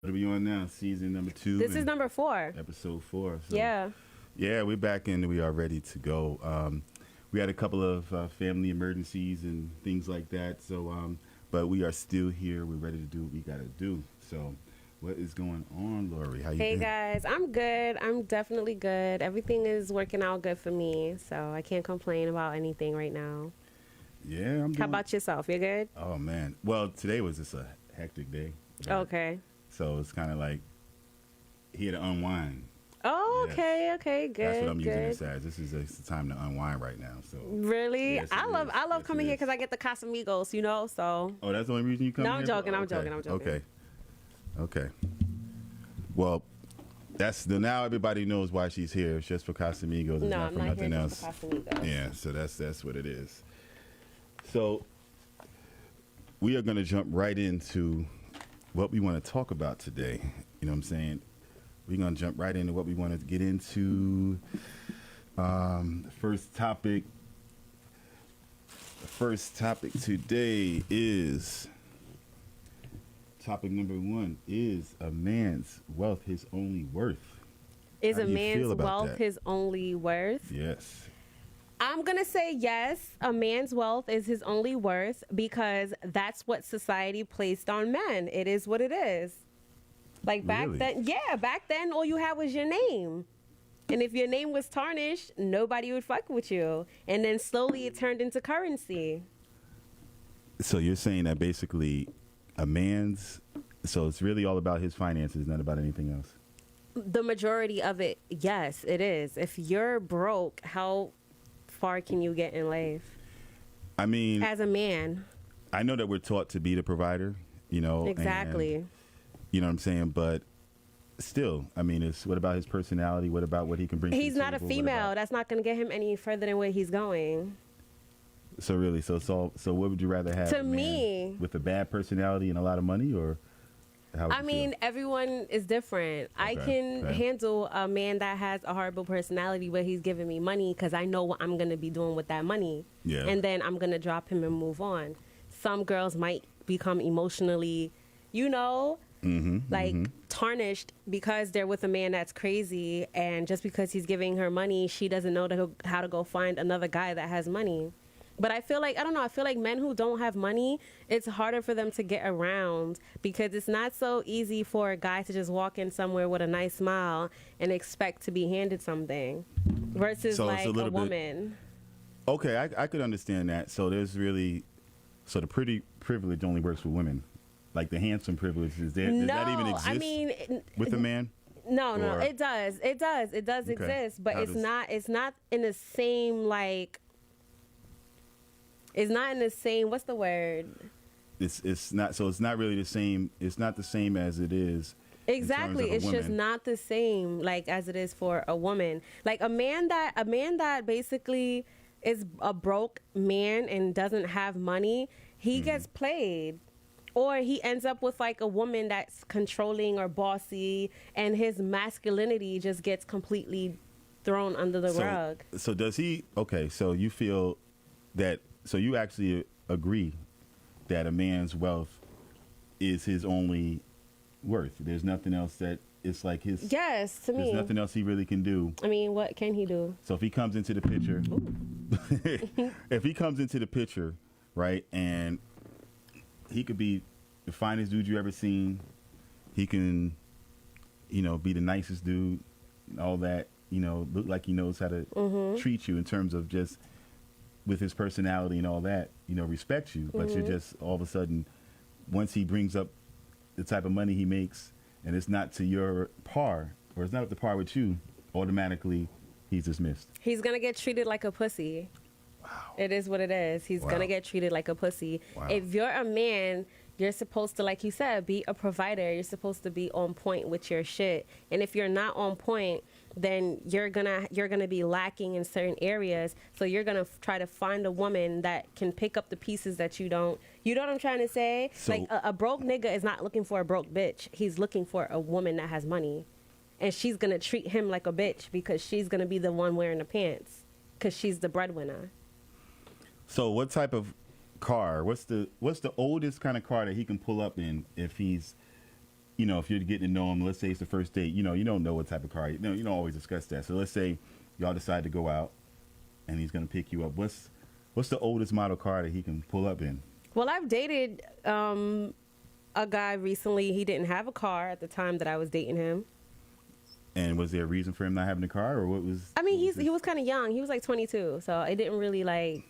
What are we on now? Season number 2. This is number 4. Episode 4. So, Yeah. Yeah, we're back and we are ready to go. We had a couple of family emergencies and things like that. So, but we are still here. We're ready to do what we got to do. So, what is going on, Lori? How you Hey been? guys, I'm good. I'm definitely good. Everything is working out good for me, so I can't complain about anything right now. Yeah, I'm doing. How about yourself? You good? Oh man. Well, today was just a hectic day. Okay. So it's kind of like here to unwind. Oh, Yes. okay, good. That's what I'm using good. this as. This is the time to unwind right now. So. Really? Yes, I it love is. I love Yes, coming it here is. because I get the Casamigos, so Oh, that's the only reason you come No, here? I'm joking, I'm Okay. joking, I'm joking. Okay. Okay. Well, now everybody knows why she's here. It's just for Casamigos. It's no, not I'm for not nothing here else. just for Casamigos. Yeah, so that's what it is. So we are going to jump right into what we want to talk about today. You know what I'm saying? We're going to jump right into what we want to get into. The first topic today is topic number 1 is a man's wealth his only worth. Is How a do you man's feel about wealth that? his only worth? Yes. I'm going to say yes, a man's wealth is his only worth because that's what society placed on men. It is what it is. Like back Really? back then all you had was your name. And if your name was tarnished, nobody would fuck with you. And then slowly it turned into currency. So you're saying that basically so it's really all about his finances, not about anything else. The majority of it, yes, it is. If you're broke, how far can you get in life I mean, as a man? I know that we're taught to be the provider, Exactly. and you know what I'm saying, but still, I mean, it's what about his personality? What about what he can bring? He's to the not a table? female. That's not going to get him any further than where he's going. So really, so what would you rather have? To a man me- with a bad personality and a lot of money, or how would I you mean, feel? everyone is different. I Okay, can okay. handle a man that has a horrible personality, but he's giving me money because I know what I'm going to be doing with that money. Yeah. And then I'm going to drop him and move on. Some girls might become emotionally, tarnished because they're with a man that's crazy. And just because he's giving her money, she doesn't know how to go find another guy that has money. But I feel like, I feel like men who don't have money, it's harder for them to get around because it's not so easy for a guy to just walk in somewhere with a nice smile and expect to be handed something versus So it's like a a little bit- woman. Okay, I could understand that. So the pretty privilege only works for women. Like the handsome privilege, does that even exist I mean, with a man? no, Or- it does. It does Okay. exist, but How it's does- not in the same it's not in the same, what's the word? It's not. So it's not really the same. It's not the same as it is. Exactly. In terms It's of a just woman. not the same like as it is for a woman. Like a man that basically is a broke man and doesn't have money, he gets played. Or he ends up with like a woman that's controlling or bossy and his masculinity just gets completely thrown under the rug. So does he? Okay. So you feel that? So you actually agree that a man's wealth is his only worth. There's nothing else that it's like his. Yes, to There's me. nothing else he really can do. I mean, what can he do? So if he comes into the picture, if he comes into the picture, right, and he could be the finest dude you ever seen, he can, be the nicest dude, and all that, look like he knows how to treat you in terms of just with his personality and all that, respect you, but you're just all of a sudden, once he brings up the type of money he makes, and it's not to your par, or it's not up to par with you, automatically he's dismissed. He's going to get treated like a pussy. Wow. It is what it is. He's Wow. going to get treated like a pussy. Wow. If you're a man, you're supposed to, like you said, be a provider. You're supposed to be on point with your shit. And if you're not on point, then you're gonna be lacking in certain areas. So you're gonna try to find a woman that can pick up the pieces that you don't. You know what I'm trying to say? So- Like a broke nigga is not looking for a broke bitch. He's looking for a woman that has money, and she's gonna treat him like a bitch because she's gonna be the one wearing the pants because she's the breadwinner. So what type of car? What's the oldest kind of car that he can pull up in if he's you know, if you're getting to know him, let's say it's the first date, you know, you don't know what type of car, you don't always discuss that. So let's say y'all decide to go out and he's going to pick you up. What's the oldest model car that he can pull up in? Well, I've dated a guy recently. He didn't have a car at the time that I was dating him. And was there a reason for him not having a car, or what was? I mean, he was kind of young. He was like 22, so it didn't really like.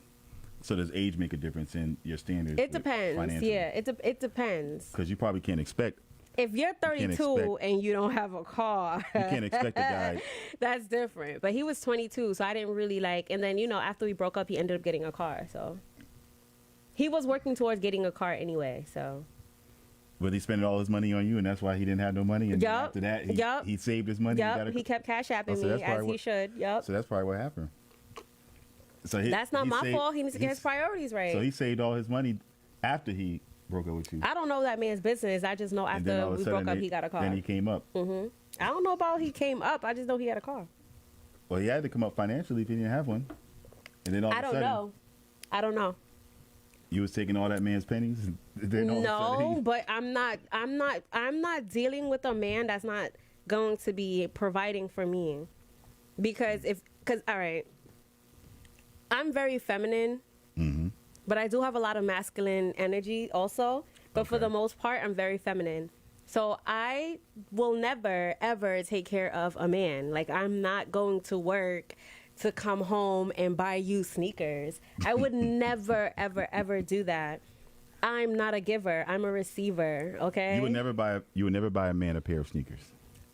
So does age make a difference in your standards? It depends. Yeah, it depends. Because you probably can't expect. If you're 32 and you don't have a car, you can't expect a guy. That's different. But he was 22, so I didn't really like. And then after we broke up, he ended up getting a car. So he was working towards getting a car anyway. So. But he spent all his money on you, and that's why he didn't have no money. And after that, he saved his money. He kept cash apping me as he should. Yep. So that's probably what happened. So that's not my fault. He needs to get his priorities right. So he saved all his money after he broke up with you. I don't know that man's business. I just know after we broke up, he got a car. Then he came up. I don't know about he came up. I just know he had a car. Well, he had to come up financially if he didn't have one. And then all of a sudden, I don't know. You was taking all that man's pennies. No, but I'm not dealing with a man that's not going to be providing for me, because all right, I'm very feminine, but I do have a lot of masculine energy also. But for the most part, I'm very feminine. So I will never ever take care of a man. Like, I'm not going to work to come home and buy you sneakers. I would never, ever, ever do that. I'm not a giver. I'm a receiver. Okay. You would never buy a man a pair of sneakers.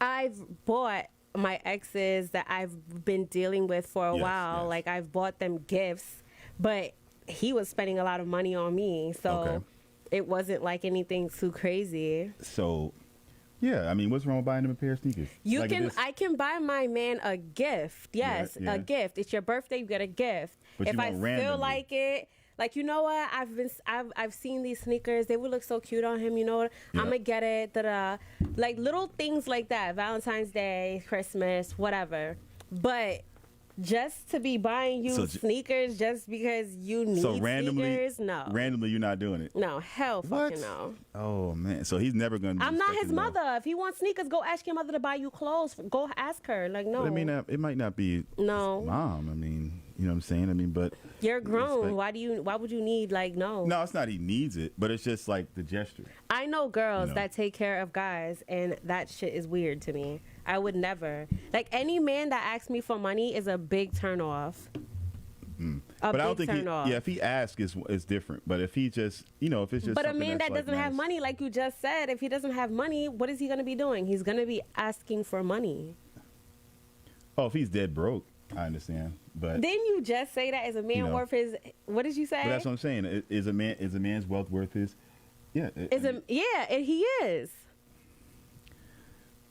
I've bought my exes that I've been dealing with for a while. Yes. Like, I've bought them gifts, but he was spending a lot of money on me, so it wasn't like anything too crazy. So. Yeah, I mean, what's wrong with buying him a pair of sneakers? I can buy my man a gift. Yes, a gift. It's your birthday, you get a gift. But if I feel like it, like, you know what? I've seen these sneakers. They would look so cute on him. You know what? I'm gonna get it. Da-da. Like, little things like that. Valentine's Day, Christmas, whatever. But just to be buying you sneakers just because you need sneakers? No. Randomly, you're not doing it? No, hell fucking no. Oh, man. So he's never going to I'm not his mother. If he wants sneakers, go ask your mother to buy you clothes. Go ask her. Like, no. But I mean, it might not be his mom. I mean, you know what I'm saying? I mean, but... You're grown. Why would you need, like, no? No, it's not he needs it, but it's just like the gesture. I know girls that take care of guys, and that shit is weird to me. I would never. Like, any man that asks me for money is a big turn off. But I don't think if he asks, it's different. But if he just, if it's just. But a man that doesn't have money, like you just said, if he doesn't have money, what is he going to be doing? He's going to be asking for money. Oh, if he's dead broke, I understand. But didn't you just say that? Is a man worth his? What did you say? But that's what I'm saying. Is a man's wealth worth his? Yeah. And he is.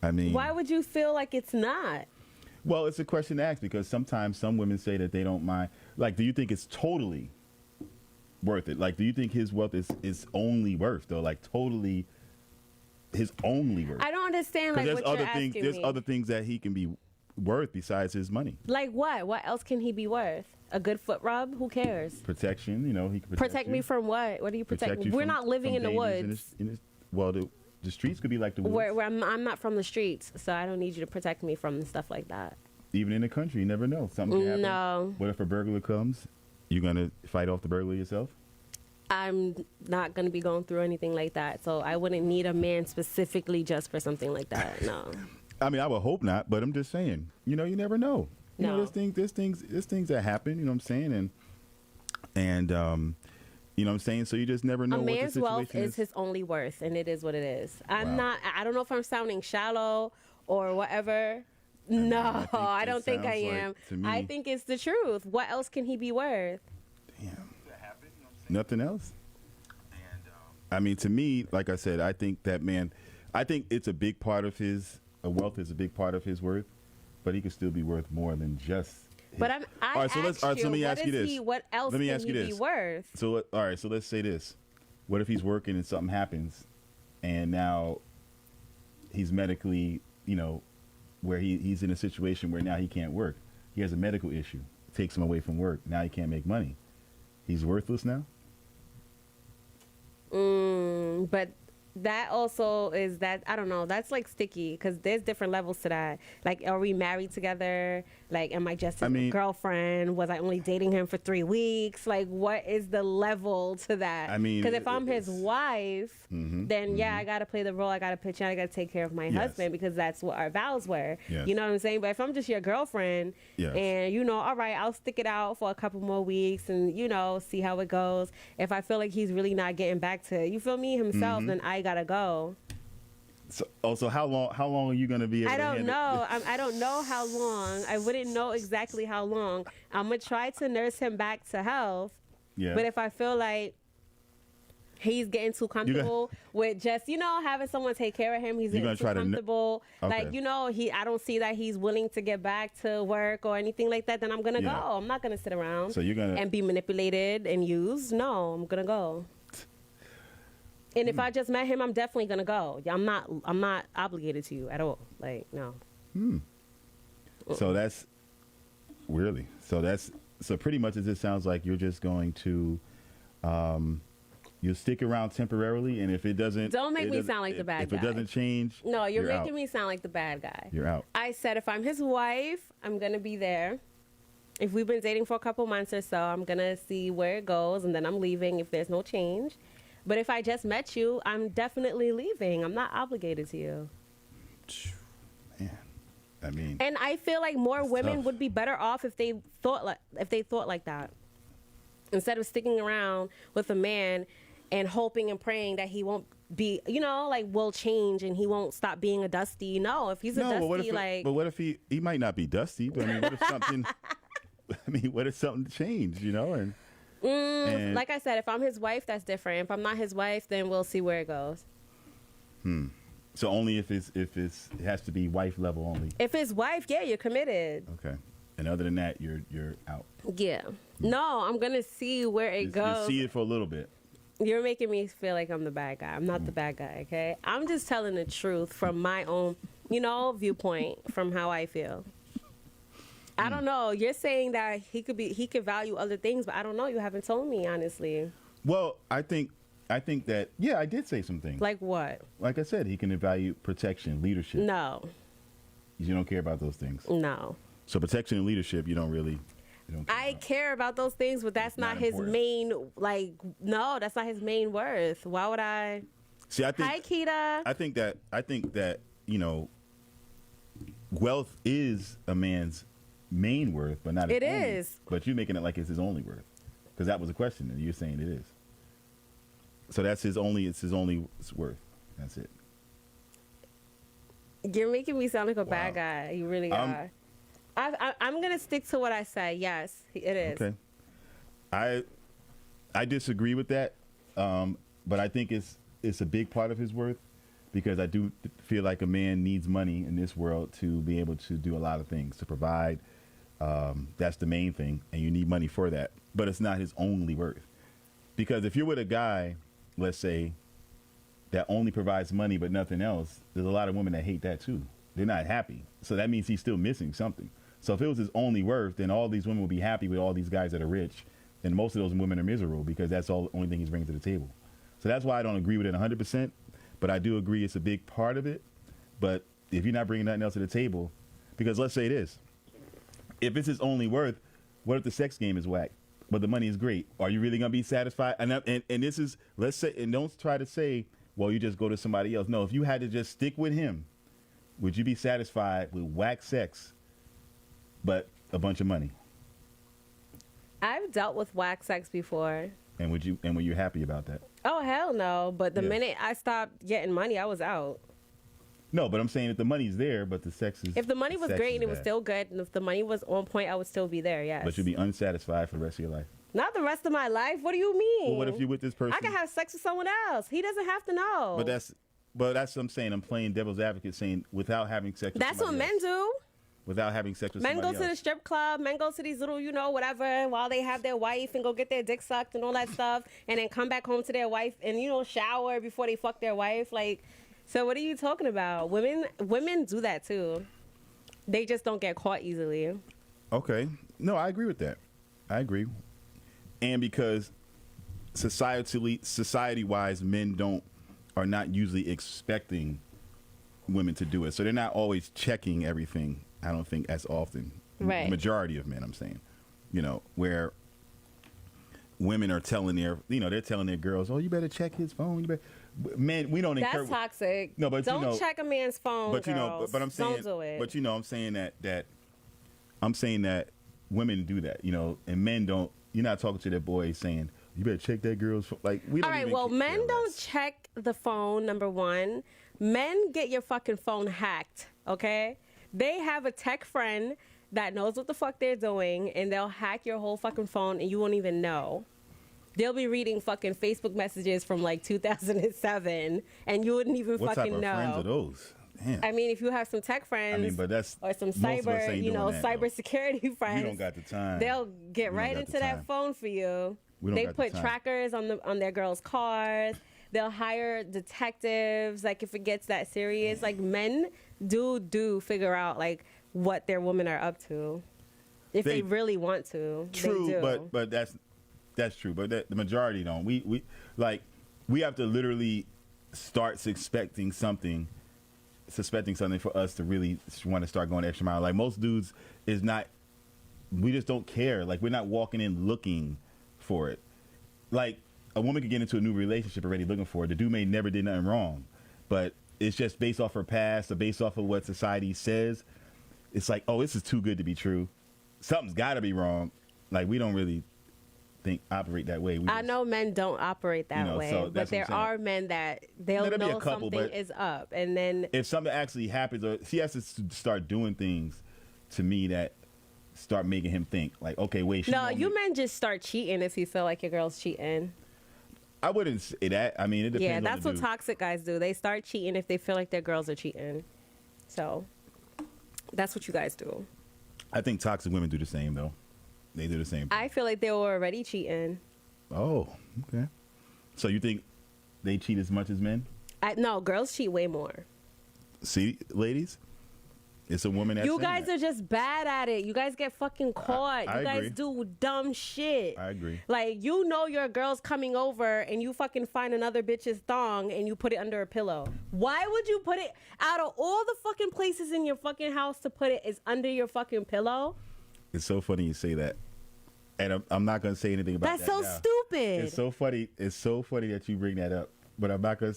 I mean, why would you feel like it's not? Well, it's a question to ask, because sometimes some women say that they don't mind. Like, do you think it's totally worth it? Like, do you think his wealth is only worth, though? Like, totally his only worth? I don't understand, like, what you're asking me. There's other things that he can be worth besides his money. Like what? What else can he be worth? A good foot rub? Who cares? Protection, he can protect me from what? What do you protect me? We're not living in the woods. The streets could be like the woods. Where I'm not from the streets, so I don't need you to protect me from stuff like that. Even in the country, you never know. Something can happen. No. What if a burglar comes? You going to fight off the burglar yourself? I'm not going to be going through anything like that, so I wouldn't need a man specifically just for something like that, no. I mean, I would hope not, but I'm just saying, you never know. No. There's things that happen, you know what I'm saying? And you know what I'm saying? So you just never know what the situation is. A man's wealth is his only worth, and it is what it is. I don't know if I'm sounding shallow or whatever. No, I don't think I am. I think it's the truth. What else can he be worth? Damn. Nothing else? I mean, to me, like I said, I think that man, I think it's a big part of his, wealth is a big part of his worth, but he could still be worth more than just. But let me ask you this. What else can he be worth? So, all right, so let's say this. What if he's working and something happens, and now he's medically, where he's in a situation where now he can't work. He has a medical issue. It takes him away from work. Now he can't make money. He's worthless now? But that also is that I don't know. That's like sticky because there's different levels to that. Like, are we married together? Like, am I just his girlfriend? Was I only dating him for 3 weeks? Like, what is the level to that? I mean, because if I'm his wife, then yeah, I gotta play the role. I gotta pitch in. I gotta take care of my husband because that's what our vows were. Yes. You know what I'm saying? But if I'm just your girlfriend, and you know, all right, I'll stick it out for a couple more weeks and you know, see how it goes. If I feel like he's really not getting back to you feel me himself, then I gotta go. So how long are you gonna be able I to don't handle know. I don't know how long. I wouldn't know exactly how long. I'm gonna try to nurse him back to health. Yeah. But if I feel like he's getting too comfortable with just, you know, having someone take care of him, he's getting too comfortable. Like, you know, I don't see that he's willing to get back to work or anything like that, then I'm gonna go. I'm not gonna sit around So you're gonna and be manipulated and used. No, I'm gonna go. And if I just met him, I'm definitely gonna go. I'm not obligated to you at all. Like, no. So that's really so pretty much it just sounds like you're just going to you'll stick around temporarily, and if it doesn't, don't make me sound like the bad guy. If it doesn't change, no, you're making out. Me sound like the bad guy. You're out. I said if I'm his wife, I'm gonna be there. If we've been dating for a couple months or so, I'm gonna see where it goes, and then I'm leaving if there's no change. But if I just met you, I'm definitely leaving. I'm not obligated to you. Man, I mean, and I feel like more women tough. would be better off if they thought like that, instead of sticking around with a man and hoping and praying that he won't be, you know, like will change and he won't stop being a dusty. No, if he's a dusty, but what if he might not be dusty? But I mean, what if something? What if something changed? You know, and like I said, if I'm his wife, that's different. If I'm not his wife, then we'll see where it goes. So only if it has to be wife level only. If it's wife, yeah, you're committed. Okay. And other than that, you're out. Yeah. No, I'm gonna see where it goes. You see it for a little bit. You're making me feel like I'm the bad guy. I'm not the bad guy, okay? I'm just telling the truth from my own, you know, viewpoint, from how I feel. I don't know. You're saying that he could value other things, but I don't know. You haven't told me, honestly. Well, I think that, yeah, I did say some things. Like what? Like I said, he can value protection, leadership. No. You don't care about those things. No. So protection and leadership, you don't care I about. care about those things, but that's not his important. main, like, no, that's not his main worth. Why would I? See, I think. Hi, Keita. I think that, you know, wealth is a man's main worth, but not his It only. is. But you're making it like it's his only worth, because that was a question, and you're saying it is. So that's his only. It's his only worth. That's it. You're making me sound like a bad guy. You really are. I'm gonna stick to what I say. Yes, it is. Okay. I disagree with that, but I think it's a big part of his worth, because I do feel like a man needs money in this world to be able to do a lot of things, to provide. That's the main thing, and you need money for that. But it's not his only worth, because if you're with a guy, let's say, that only provides money but nothing else, there's a lot of women that hate that too. They're not happy, so that means he's still missing something. So if it was his only worth, then all these women would be happy with all these guys that are rich, and most of those women are miserable because that's the only thing he's bringing to the table. So that's why I don't agree with it 100%, but I do agree it's a big part of it. But if you're not bringing nothing else to the table, because let's say it is, if it's his only worth, what if the sex game is whack, but the money is great? Are you really gonna be satisfied? And this is, let's say, and don't try to say, well, you just go to somebody else. No, if you had to just stick with him, would you be satisfied with whack sex, but a bunch of money? I've dealt with whack sex before. And were you happy about that? Oh, hell no. But the minute I stopped getting money, I was out. No, but I'm saying if the money's there, but the sex is... If the money was great and it was bad. still good, and if the money was on point, I would still be there, yes. But you'd be unsatisfied for the rest of your life. Not the rest of my life. What do you mean? Well, what if you're with this person? I can have sex with someone else. He doesn't have to know. But that's what I'm saying. I'm playing devil's advocate, saying without having sex with That's what somebody men else. do. Without having sex with Men somebody go to else. the strip club. Men go to these little, you know, whatever, while they have their wife and go get their dick sucked and all that stuff, and then come back home to their wife and, you know, shower before they fuck their wife. Like, so what are you talking about? Women do that too. They just don't get caught easily. Okay. No, I agree with that. I agree. And because society-wise, men don't are not usually expecting women to do it. So they're not always checking everything, I don't think, as often. Right. The majority of men, I'm saying. Where women are telling they're telling their girls, oh, you better check his phone. You better. Men, we don't That's encourage. toxic. No, but don't check a man's phone, but girls. but I'm saying, don't do it. but I'm saying that women do that, and men don't. You're not talking to their boys saying you better check that girl's phone. Like we don't. All right, even well, care men don't less. check the phone. Number one, men get your fucking phone hacked. Okay, they have a tech friend that knows what the fuck they're doing, and they'll hack your whole fucking phone, and you won't even know. They'll be reading fucking Facebook messages from like 2007, and you wouldn't even What fucking type of know. friends are those? Damn. I mean, if you have some tech friends, but that's or some most of us cyber, ain't doing that, though. cyber security friends, We don't got the time. they'll get We don't right got into the that time. phone for you. We don't They got the put time. trackers on their girls' cars. They'll hire detectives. Like if it gets that serious, like men do figure out like what their women are up to, if they really want to. True, they do. but that's true. But the majority don't. We have to literally start suspecting something for us to really want to start going the extra mile. Like most dudes is not. We just don't care. Like we're not walking in looking for it. Like a woman could get into a new relationship already looking for it. The dude may never did nothing wrong, but it's just based off her past or based off of what society says. It's like, oh, this is too good to be true. Something's got to be wrong. Like we don't really operate that way. I know men don't operate that way, so but that's what there I'm saying. are men that they'll There'll be a know couple, something but is up, and then if something actually happens, or she has to start doing things to me that start making him think like, okay, wait. no, you men just start cheating if you feel like your girl's cheating. I wouldn't say that. I mean, it depends. Yeah, on that's the what dude. toxic guys do. They start cheating if they feel like their girls are cheating. So that's what you guys do. I think toxic women do the same though. They do the same. I feel like they were already cheating. Oh, okay. So you think they cheat as much as men? No, girls cheat way more. See, ladies, it's a woman that's You guys are just bad at it. You guys get fucking caught. I you guys agree. do dumb shit. I agree. Like, you know your girl's coming over and you fucking find another bitch's thong and you put it under a pillow. Why would you put it, out of all the fucking places in your fucking house to put it, is under your fucking pillow? It's so funny you say that, and I'm not gonna say anything about That's that. so now. stupid. It's so funny. It's so funny that you bring that up, but I'm not gonna.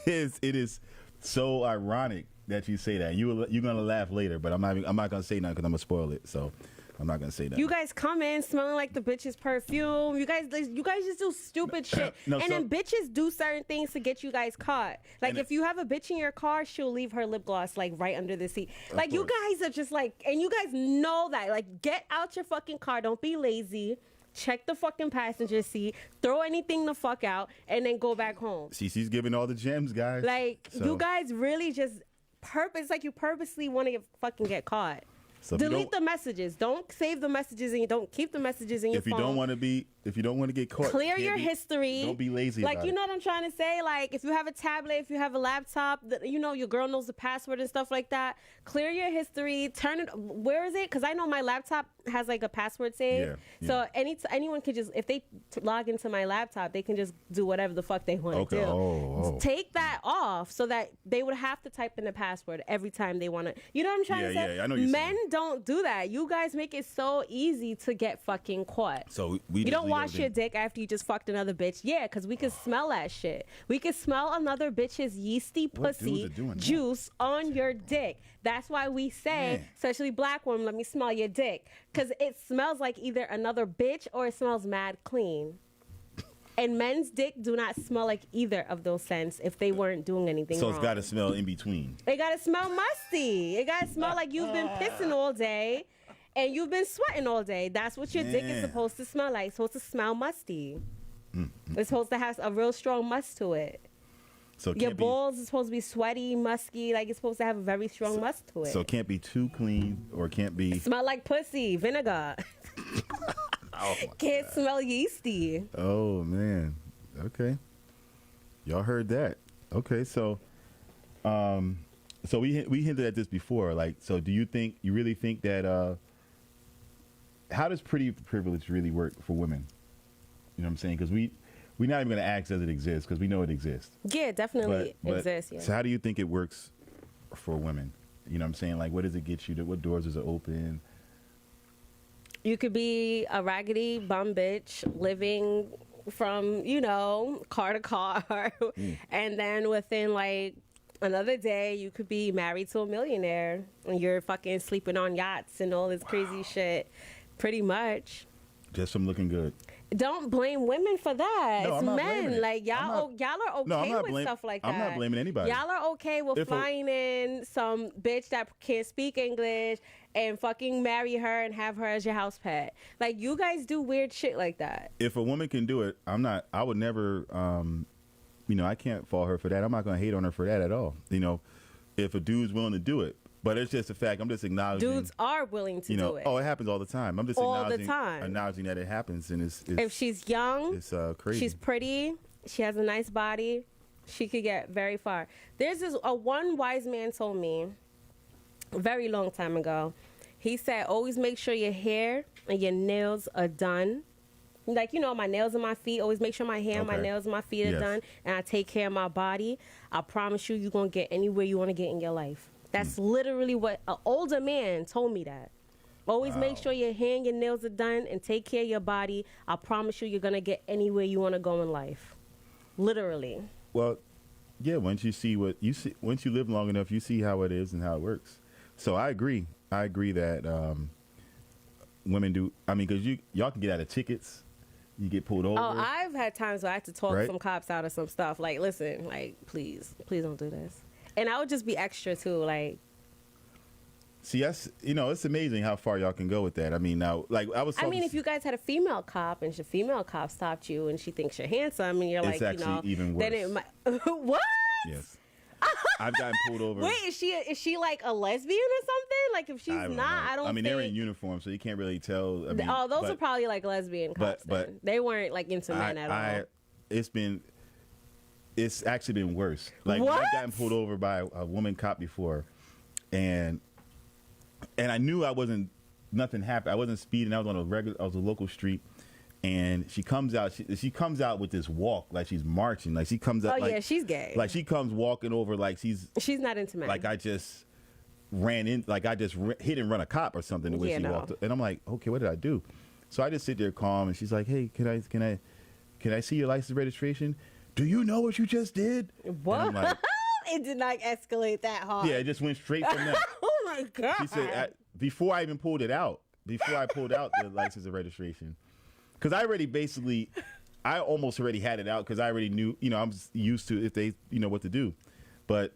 It is so ironic that you say that. You're gonna laugh later, but I'm not gonna say nothing because I'm gonna spoil it. So I'm not gonna say that. You guys come in smelling like the bitch's perfume. You guys just do stupid shit. No, and then bitches do certain things to get you guys caught. Like, And if you have a bitch in your car, she'll leave her lip gloss like right under the seat. Like, you guys are just like, and you guys know that. Like, get out your fucking car. Don't be lazy. Check the fucking passenger seat. Throw anything the fuck out, and then go back home. She's giving all the gems, guys. Like, So- you guys really just like you purposely want to fucking get caught. So if you Delete don't- the messages. Don't save the messages, and you don't keep the messages in your If you phone. don't want to get caught, Clear can't your be- history. Don't be lazy. Like, about you it. know what I'm trying to say? Like, if you have a tablet, if you have a laptop, your girl knows the password and stuff like that. Clear your history. Turn it. Where is it? Because I know my laptop has like a password save. Yeah, So anyone can just, if they log into my laptop, they can just do whatever the fuck they want to Okay. do. Oh. Take that off so that they would have to type in the password every time they want to. You know what I'm trying to say? Yeah, I know what you're Men saying. don't do that. You guys make it so easy to get fucking caught. So we You just don't leave wash everything- your dick after you just fucked another bitch. Yeah, because we can smell that shit. We can smell another bitch's yeasty What pussy dudes are doing that? juice on your dick. That's why we say, Man. especially black women, let me smell your dick. Because it smells like either another bitch or it smells mad clean. And men's dick do not smell like either of those scents if they weren't doing anything So wrong. it's got to smell in between. It gotta smell musty. It gotta smell like you've been pissing all day and you've been sweating all day. That's what your dick is Man. supposed to smell like. It's supposed to smell musty. It's supposed to have a real strong must to it. So it Your can't be- balls is supposed to be sweaty, musky. Like, it's supposed to have a very strong must to it. So it can't be too clean or it can't be. Smell like pussy, vinegar. Oh, my Can't smell yeasty. Oh man. Okay. Y'all heard that. Okay, so we hinted at this before. Like, so do you really think that how does pretty privilege really work for women? You know what I'm saying? Because we're not even going to ask does it exist because we know it exists. Yeah, it definitely exists. Yeah. So how do you think it works for women? You know what I'm saying? Like, what does it get you? What doors does it open? You could be a raggedy bum bitch living from, car to car. And then within like another day, you could be married to a millionaire and you're fucking sleeping on yachts and all this crazy shit. Pretty much. Just from looking good. Don't blame women for that. No, it's I'm not men. blaming it. Like y'all are okay with stuff like that. I'm not blaming anybody. Y'all are okay with flying in some bitch that can't speak English and fucking marry her and have her as your house pet. Like you guys do weird shit like that. If a woman can do it, I would never I can't fault her for that. I'm not gonna hate on her for that at all. If a dude's willing to do it. But it's just a fact. I'm just acknowledging. Dudes are willing to do it. Oh, it happens all the time. I'm just acknowledging that it happens, and it's if she's young, it's crazy. She's pretty. She has a nice body. She could get very far. There's one wise man told me a very long time ago. He said, always make sure your hair and your nails are done. Like, my nails and my feet. Always make sure my hair and my nails and my feet are done, and I take care of my body. I promise you're gonna get anywhere you want to get in your life. That's literally what an older man told me that. Always make sure your hair and your nails are done and take care of your body. I promise you're going to get anywhere you want to go in life. Literally. Well, yeah, once you live long enough, you see how it is and how it works. So I agree. I agree that women do. I mean, because y'all can get out of tickets. You get pulled over. Oh, I've had times where I had to talk some cops out of some stuff. Like, listen, like, please don't do this. And I would just be extra too, like. See, that's it's amazing how far y'all can go with that. I mean, now, like if you guys had a female cop and the female cop stopped you and she thinks you're handsome and you're it's like, actually even worse. Then it might. What? Yes. I've gotten pulled over. Wait, is she like a lesbian or something? Like if she's I don't know. I mean, they're in uniform, so you can't really tell. I mean, those are probably like lesbian cops. But they weren't like into men at all. It's actually been worse. Like what? I've gotten pulled over by a woman cop before, and I knew nothing happened. I wasn't speeding. I was on a local street, and she comes out. She comes out with this walk like she's marching. Like she comes out. Oh yeah, she's gay. Like she comes walking over like she's not into men. Like I just ran in. Like I just hit and run a cop or something. The way she walked, and I'm like, okay, what did I do? So I just sit there calm, and she's like, hey, can I see your license registration? Do you know what you just did? What? Like, it did not escalate that hard. Yeah, it just went straight from that. Oh my God. She said, before I even pulled it out, before I pulled out the license and registration, because I almost already had it out because I already knew, I'm used to if they, what to do. And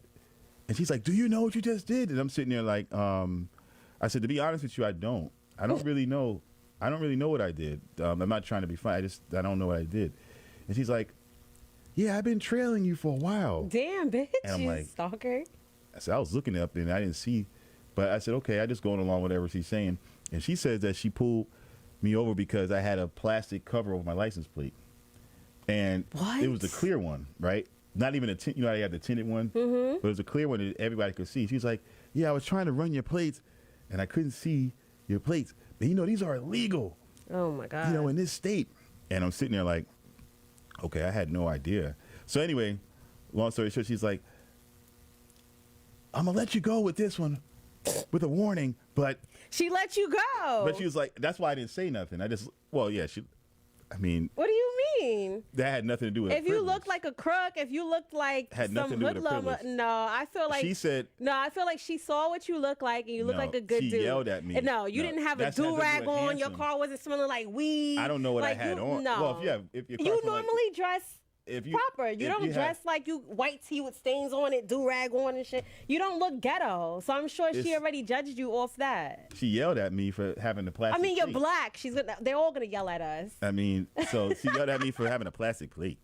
she's like, do you know what you just did? And I'm sitting there like, I said, to be honest with you, I don't really know. I don't really know what I did. I'm not trying to be funny. I don't know what I did. And she's like, yeah, I've been trailing you for a while. Damn, bitch. And I'm like, stalker. I said, I was looking up and I didn't see. But I said, okay, I just going along with whatever she's saying. And she says that she pulled me over because I had a plastic cover over my license plate. And it was the clear one, right? Not even I had the tinted one. Mm-hmm. But it was a clear one that everybody could see. She's like, yeah, I was trying to run your plates and I couldn't see your plates. But, these are illegal. Oh, my God. In this state. And I'm sitting there like, okay, I had no idea. So anyway, long story short, she's like, I'm going to let you go with this one with a warning, but... She let you go. But she was like, that's why I didn't say nothing. What do you mean? That had nothing to do with if you looked like a crook, if you looked like some hoodlum, no, I feel like she said. No, I feel like she saw what you look like, and you look like a good dude. She yelled at me. No, you didn't have a do rag on. Your car wasn't smelling like weed. I don't know what I had on. No, well, if you normally dress proper. You don't dress like you white tee with stains on it, do rag on and shit. You don't look ghetto. So I'm sure she already judged you off that. She yelled at me for having the plastic. I mean, you're black. They're all gonna yell at us. I mean, so she yelled at me for having a plastic plate,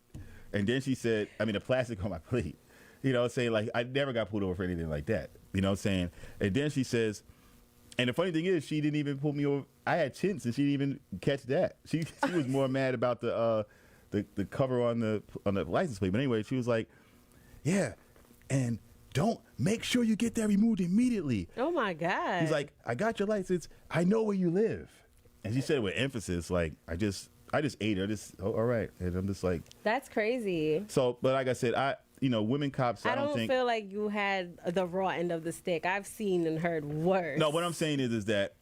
and then she said, I mean, a plastic on my plate. Saying like I never got pulled over for anything like that. Saying, and then she says, and the funny thing is, she didn't even pull me over. I had tints, and she didn't even catch that. She was more mad about the cover on the license plate. But anyway, she was like, yeah, and make sure you get that removed immediately. Oh my God. He's like, I got your license. I know where you live. And she said it with emphasis, like, I just ate it. All right, and I'm just like, That's crazy. so. But like I said, women cops. I I don't don't think. feel like you had the raw end of the stick. I've seen and heard worse. No, what I'm saying is that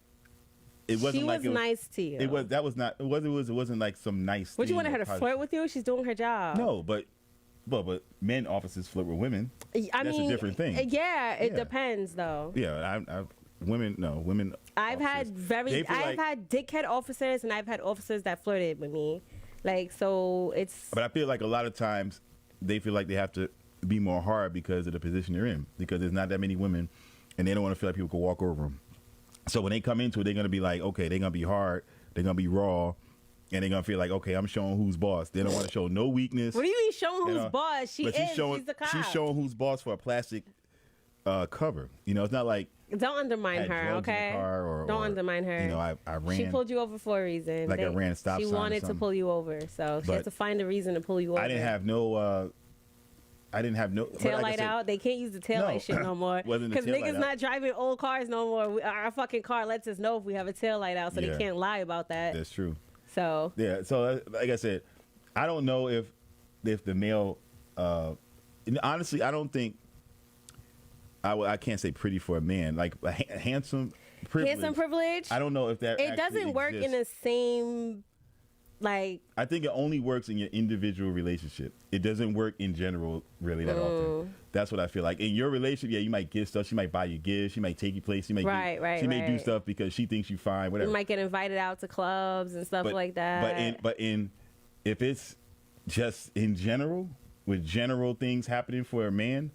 it wasn't she like was it was, nice to you. It was that was not. It wasn't like some nice. Would you thing want her or to positive- flirt with you? She's doing her job. No, but men officers flirt with women. I That's mean, a different thing. Yeah, it Yeah. depends though. Yeah, women. I've had officers, they feel I've like- had dickhead officers, and I've had officers that flirted with me. Like, so it's. But I feel like a lot of times they feel like they have to be more hard because of the position they're in, because there's not that many women, and they don't want to feel like people can walk over them. So when they come into it, they're gonna be like, okay, they're gonna be hard, they're gonna be raw, and they're gonna feel like, okay, I'm showing who's boss. They don't want to show no weakness. What do you mean showing You who's know, boss? She but is. She's the cop. she's showing who's boss for a plastic cover. You know, it's not like Don't undermine had her, drugs in the okay? car or- Don't or, undermine her. you know, I ran. She pulled you over for a reason. Like I ran a stop She sign or wanted to something. pull you over, so she But has to find a reason to pull you over. I didn't have no. But tail like I light said, out. They can't use the tail light No. shit no more. Wasn't the Because tail light niggas out. not driving old cars no more. Our fucking car lets us know if we have a tail light out, so Yeah. they can't lie about that. That's true. So Yeah. So like I said, I don't know if the male. Honestly, I don't think. I can't say pretty for a man, like a handsome privilege. handsome privilege. I don't know if that. It actually doesn't work in exists. the same like. I think it only works in your individual relationship. It doesn't work in general really that often. That's what I feel like. In your relationship, yeah, you might give stuff. She might buy you gifts. She might take you places. She might She may do right. stuff because she thinks you fine. Whatever. You might get invited out to clubs and stuff like that. But if it's just in general, with general things happening for a man,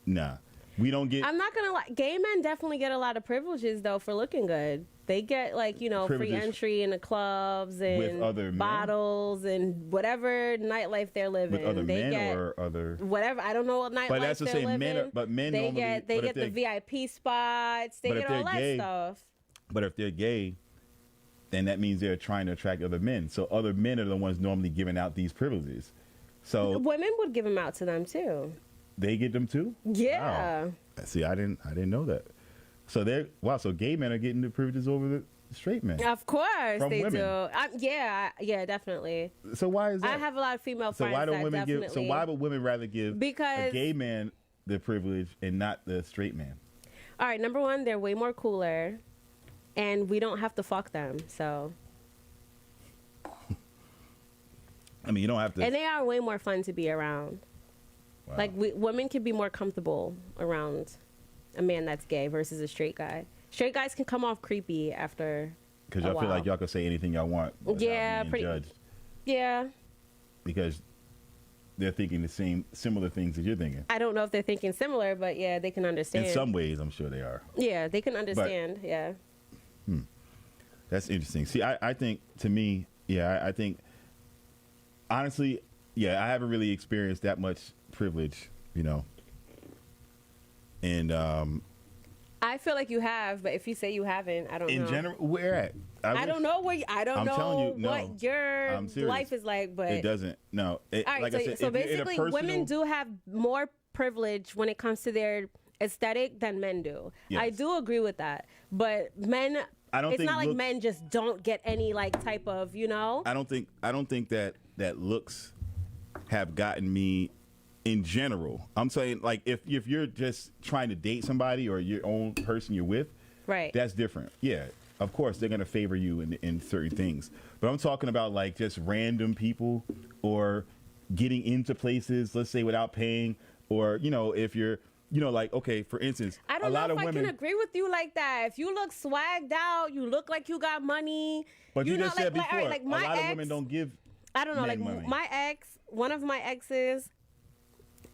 nah, we don't get. I'm not gonna lie. Gay men definitely get a lot of privileges though for looking good. They get like free Privileges entry in the clubs and with other men? bottles and whatever nightlife they're living. with other they men get or other. whatever. I don't know what nightlife But that's to they're say, living. men they normally. get but if the they're- VIP spots. They but if get all they're that gay- stuff. But if they're gay, then that means they're trying to attract other men. So other men are the ones normally giving out these privileges. So Women would give them out to them too. they get them too. Yeah. Wow. See, I didn't know that. So so gay men are getting the privileges over the straight men. Of course From they women. do. Yeah, definitely. So why is that? I have a lot of female So friends why don't that women definitely. give? So why would women rather give Because- a gay man the privilege and not the straight man? All right, number one, they're way more cooler, and we don't have to fuck them. So, I mean, you don't have to. and they are way more fun to be around. Wow. Like women can be more comfortable around a man that's gay versus a straight guy. Straight guys can come off creepy after. Because a y'all feel while. like y'all can say anything y'all want. without Yeah, being pretty- judged Yeah, because they're thinking the similar things that you're thinking. I don't know if they're thinking similar, but yeah, they can understand. In some ways, I'm sure they are. Yeah, they can understand. Yeah. That's interesting. See, I think to me, I think honestly, I haven't really experienced that much privilege, and I feel like you have, but if you say you haven't, I don't know. in general, where at? I don't know where. I don't I'm know telling you, no. what your I'm serious. life is like, but It doesn't. No. all right. Like so I said, so if you're in a basically, personal- women do have more privilege when it comes to their aesthetic than men do. Yes. I do agree with that, but men. I don't it's think not like looks- men just don't get any like type of I don't think that looks have gotten me in general. I'm saying like if you're just trying to date somebody or your own person you're with, right. that's different. Yeah, of course they're gonna favor you in certain things. But I'm talking about like just random people or getting into places, let's say without paying, or if you're like, okay, for instance, I a don't lot know of if I women. can agree with you like that. If you look swagged out, you look like you got money. But you know, just said like, before, all right, like a my lot ex, of women don't give. I don't know, men like money. my ex, one of my exes,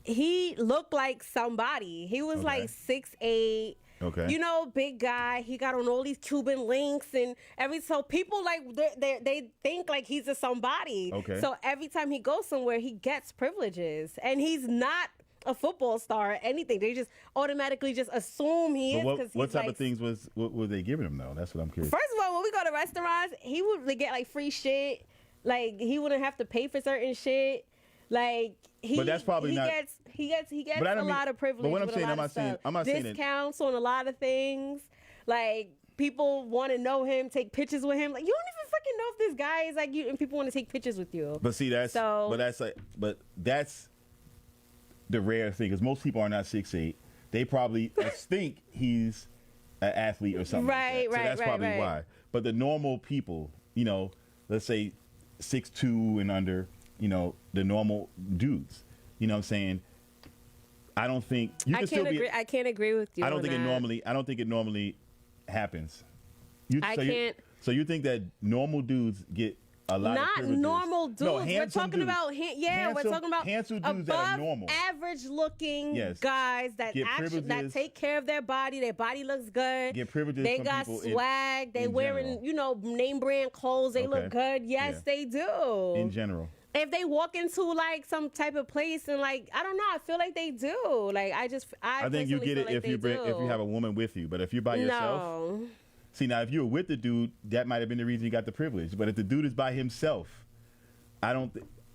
he looked like somebody. He was Okay. like 6'8". Okay. Big guy. He got on all these Cuban links and so people like they think like he's a somebody. Okay. So every time he goes somewhere, he gets privileges, and he's not a football star or anything. They just automatically just assume he is But because what type of things what were they giving him though? That's what I'm curious. First of all, when we go to restaurants, he would get like free shit. Like he wouldn't have to pay for certain shit. Like But that's probably he not- gets But I a don't lot mean- of privilege. but what I'm with saying, a lot I'm not of saying- stuff. I'm not saying that- discounts on a lot of things. Like people want to know him, take pictures with him. Like, you don't even fucking know if this guy is like you, and people want to take pictures with you. But see, that's the rare thing, because most people are not 6'8". They probably think he's an athlete or something. Right, like that. So that's probably why. But the normal people, you know, let's say 6'2" and under, you know, the normal dudes, you know what I'm saying? I don't think you can still be. I can't agree with you. I don't think it normally happens. So you think that normal dudes get a lot of privileges? Not normal dudes. No, we're talking about we're talking about handsome dudes that are normal, average looking guys that take care of their body. Their body looks good. Get privileges. They got swag. They wearing name brand clothes. They look good. Yes, they do. In general. If they walk into like some type of place and like I don't know, I feel like they do. Like I think you get it if you have a woman with you, but if you're by yourself. No. See, now, if you were with the dude, that might have been the reason you got the privilege. But if the dude is by himself, I don't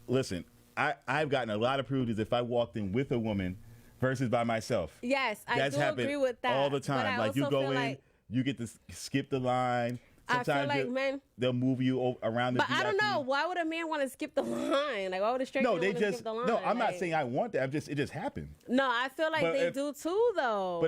listen, I've gotten a lot of privileges if I walked in with a woman versus by myself. Yes, I do agree with that. All the time. Like, you go in, you get to skip the line. Sometimes I feel like men, they'll move you around the But I don't know. Why would a man want to skip the line? Like, why would a straight man want to skip the line? No, I'm not saying I want that. It just happened. No, I feel like they do too, though.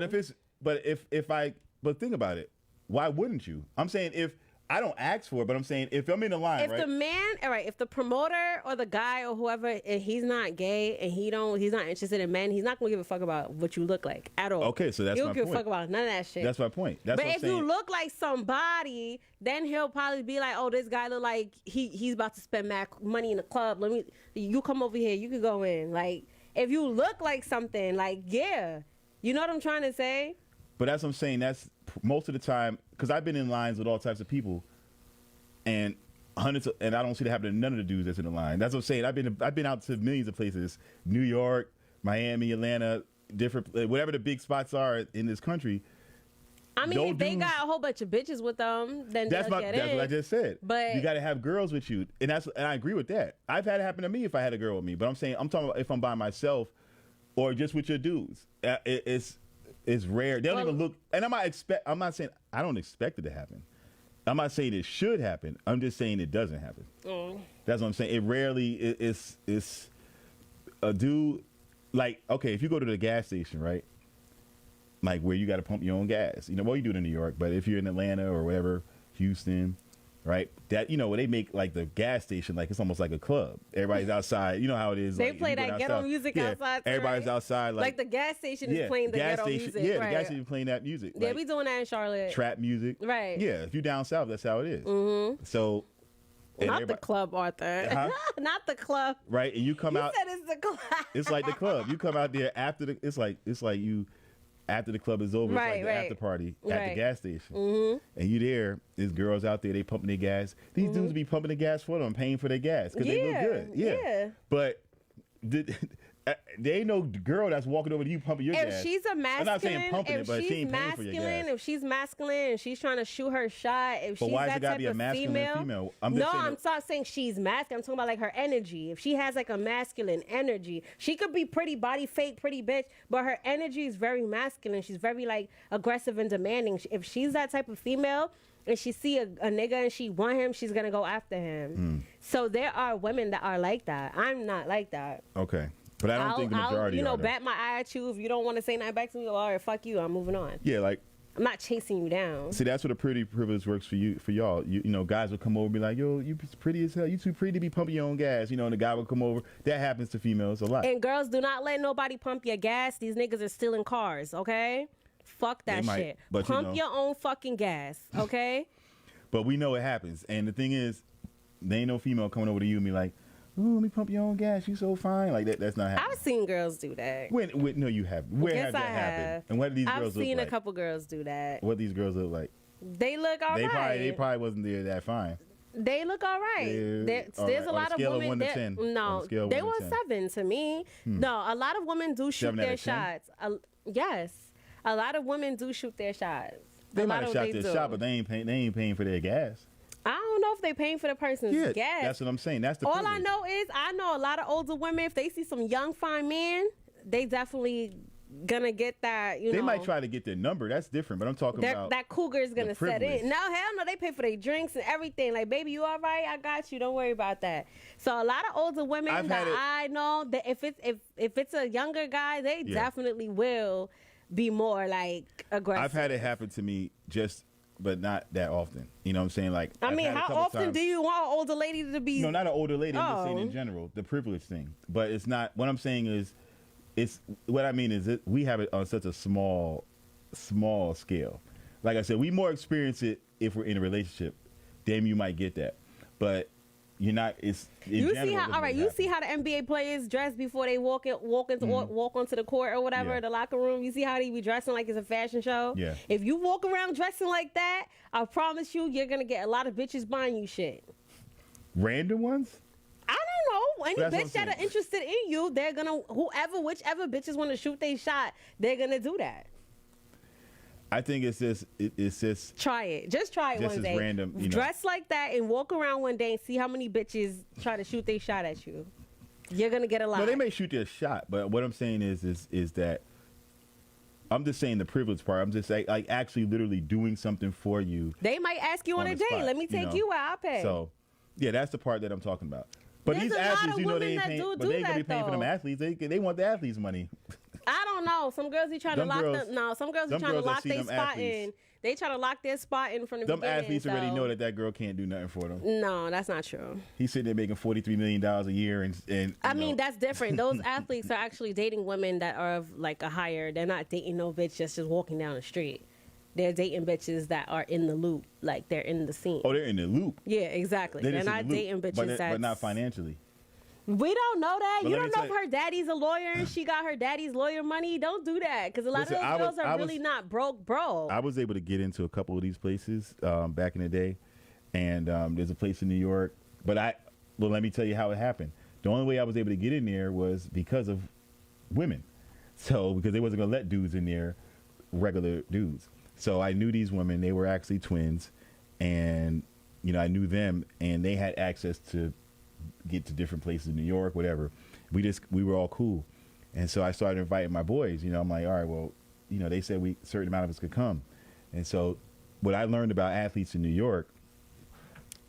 But think about it. Why wouldn't you? I'm saying if I don't ask for it, but I'm saying if I'm in the line, if the promoter or the guy or whoever, if he's not gay and he's not interested in men, he's not gonna give a fuck about what you look like at all. Okay, so that's my point. He don't give a fuck about none of that shit. That's my point. But if you look like somebody, then he'll probably be like, oh, this guy look like he's about to spend money in the club. You come over here, you could go in. Like, if you look like something, like, yeah, you know what I'm trying to say? But that's what I'm saying. That's most of the time, because I've been in lines with all types of people, and I don't see that happening to none of the dudes that's in the line. That's what I'm saying. I've been out to millions of places: New York, Miami, Atlanta, different whatever the big spots are in this country. I mean, if they got a whole bunch of bitches with them, then that's what I just said. But you got to have girls with you, and I agree with that. I've had it happen to me if I had a girl with me. But I'm talking about if I'm by myself or just with your dudes. It's rare. They don't even look. And I'm not saying I don't expect it to happen. I'm not saying it should happen. I'm just saying it doesn't happen. That's what I'm saying. It rarely it's a dude. Like, okay, if you go to the gas station, right? Like, where you got to pump your own gas. You know, well, you do it in New York, but if you're in Atlanta or whatever, Houston, right? That, you know, where they make like the gas station like it's almost like a club. Everybody's outside. You know how it is. They play that ghetto music outside. Everybody's outside. Like the gas station is playing the ghetto music. Yeah, the gas station is playing that music. Yeah, we doing that in Charlotte. Trap music. Right. Yeah, if you down south, that's how it is. Mm-hmm. So. Not the club, Arthur. Huh? Not the club. Right, and you come out. You said it's the club. It's like the club. You come out there after it's like you. After the club is over, it's like the after party at the gas station. And you there, there's girls out there, they pumping their gas. These dudes be pumping the gas for them, paying for their gas because they look good. Yeah. But there ain't no girl that's walking over to you pumping your gas. If she's a masculine, I'm not saying pumping it, but she ain't paying for your gas. If she's masculine and she's trying to shoot her shot, if but she's why that type of female? I'm not saying she's masculine. I'm talking about like her energy. If she has like a masculine energy, she could be pretty body fake, pretty bitch, but her energy is very masculine. She's very like aggressive and demanding. If she's that type of female and she see a nigga and she want him, she's gonna go after him. So there are women that are like that. I'm not like that. Okay. But I don't think the majority I'll bat my eye at you if you don't want to say nothing back to me. All right, fuck you. I'm moving on. Yeah, like I'm not chasing you down. See, that's what a pretty privilege works for y'all. You know, guys will come over and be like, yo, you pretty as hell. You too pretty to be pumping your own gas. You know, and the guy will come over. That happens to females a lot. And girls, do not let nobody pump your gas. These niggas are stealing cars, okay? Fuck that shit. But pump your own fucking gas, okay? But we know it happens. And the thing is, there ain't no female coming over to you and be like, ooh, let me pump your own gas. You so fine. Like that's not happening. I've seen girls do that. No, you haven't. Where has that happened? And what do these girls look like? I've seen a couple girls do that. What these girls look like? They look all right. They probably wasn't there that fine. They look all right. There's a lot of women. On a scale of 1 to 10. No, they were 7 to me. No, a lot of women do shoot their shots. Yes, a lot of women do shoot their shots. They might have shot their shot, but they ain't paying for their gas. I don't know if they paying for the person's gas. That's what I'm saying. That's the all I know is I know a lot of older women. If they see some young fine men, they definitely gonna get that. You They know, might try to get their number. That's different. But I'm talking about that cougar is gonna set privilege. in. No, hell no, they pay for their drinks and everything. Like, baby, you all right? I got you. Don't worry about that. So a lot of older women I've that had it- I know that if it's a younger guy, they Yeah. definitely will be more like aggressive. I've had it happen to me but not that often. You know what I'm saying? Like, I I've mean, had a how couple often times- do you want an older lady to be? No, not an older lady. I'm just saying Oh. in general, the privilege thing. But it's not. What I'm saying is, it's what I mean is that we have it on such a small scale. Like I said, we more experience it if we're in a relationship. Damn, you might get that, but you're not. It's in You general, see it how doesn't all right? really You see how the NBA players dress before they walk onto the court or whatever, Yeah. the locker room. You see how they be dressing like it's a fashion show. Yeah. If you walk around dressing like that, I promise you're gonna get a lot of bitches buying you shit. random ones. I don't know. Any That's what bitch I'm that are saying. interested in you, they're gonna whichever bitches want to shoot they shot, they're gonna do that. I think it's just Try it. Just try it Just one as day. random, you know. Dress like that and walk around one day and see how many bitches try to shoot they shot at you. You're gonna get a lot. No, they may shoot their shot, but what I'm saying is that I'm just saying the privilege part. I'm just like actually literally doing something for you. They might ask you on a the date. spot, Let me take you out. I'll pay. So, yeah, that's the part that I'm talking about. But There's these a lot athletes, of you know, women they ain't that paying, do but they ain't gonna be that, paying for them though. athletes. They want the athletes' money. I don't know. Some girls be trying to Them lock girls- them. No, some girls be them trying to girls that lock see their them spot athletes. in. They try to lock their spot in from the Them beginning. athletes already so- know that girl can't do nothing for them. No, that's not true. He's sitting there making $43 million a year, and I you mean, know, that's different. Those athletes are actually dating women that are of like a higher. They're not dating no bitch just walking down the street. They're dating bitches that are in the loop, like they're in the scene. oh, they're in the loop. Yeah, exactly. They're They're just in not the loop, dating bitches but that's not financially. We don't know that. But You let me don't know if tell her daddy's a lawyer and she got her daddy's lawyer money. Don't do that because a lot Listen, of I those was- girls I are was- really not broke. I was able to get into a couple of these places back in the day, and there's a place in New York. But let me tell you how it happened. The only way I was able to get in there was because of women. So because they wasn't gonna let dudes in there, regular dudes. So I knew these women. They were actually twins, and you know I knew them, and they had access to get to different places in New York, whatever. We were all cool, and so I started inviting my boys. You know, I'm like, all right, well, you know, they said a certain amount of us could come, and so what I learned about athletes in New York,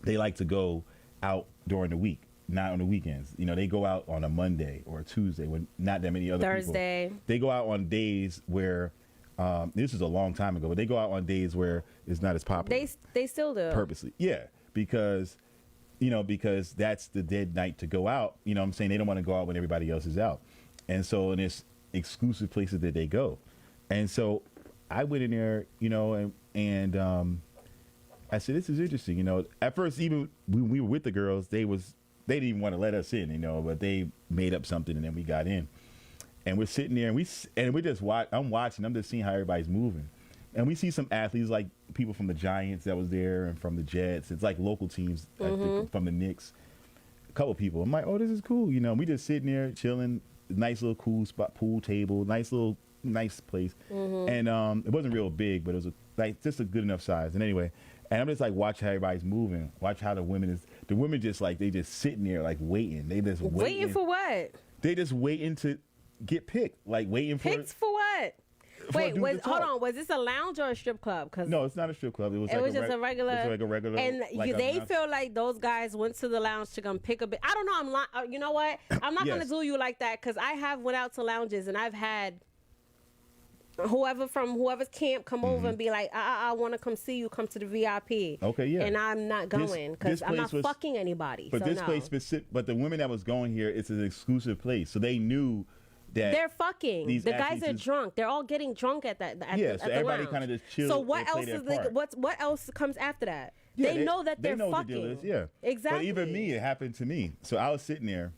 they like to go out during the week, not on the weekends. You know, they go out on a Monday or a Tuesday when not that many other Thursday. people. They go out on days where this is a long time ago, but they go out on days where it's not as popular. They still do. Purposely, yeah, because that's the dead night to go out. You know what I'm saying? They don't want to go out when everybody else is out. And so in this exclusive places that they go. And so I went in there, you know, and I said, this is interesting. You know, at first, even when we were with the girls, they didn't even want to let us in, you know, but they made up something and then we got in. And we're sitting there and we just watch. I'm watching. I'm just seeing how everybody's moving. And we see some athletes, like people from the Giants that was there and from the Jets. It's like local teams, I think, from the Knicks. A couple people. I'm like, oh, this is cool. You know, we just sitting there chilling. Nice little cool spot, pool table, nice place. And it wasn't real big, but it was just a good enough size. And anyway, and I'm just like, watch how everybody's moving. Watch how the women just like, they just sitting there like waiting. They just Waiting for what? They just waiting to get picked. Like waiting for. Pics for what? for a Wait, dude to hold talk. on. Was this a lounge or a strip club? Cause No, it's not a strip club. It was it was just a regular. It was like a regular. And like they feel like those guys went to the lounge to come pick a bit. I don't know. You know what? I'm not gonna Yes. do you like that because I have went out to lounges and I've had whoever's camp come over and be like, I want to come see you. Come to the VIP. Okay, yeah. And I'm not going because this I'm not place was- fucking anybody. But so this no. place specific. But the women that was going here, it's an exclusive place, so they knew that They're fucking. these The guys athletes are is- drunk. They're all getting drunk at that. At Yeah, the, so at the everybody lounge. kinda just chill So what and play else their is the, part. what else comes after that? Yeah, they know that they they're know what fucking. the deal is, yeah. Exactly. But even me, it happened to me. So I was sitting there.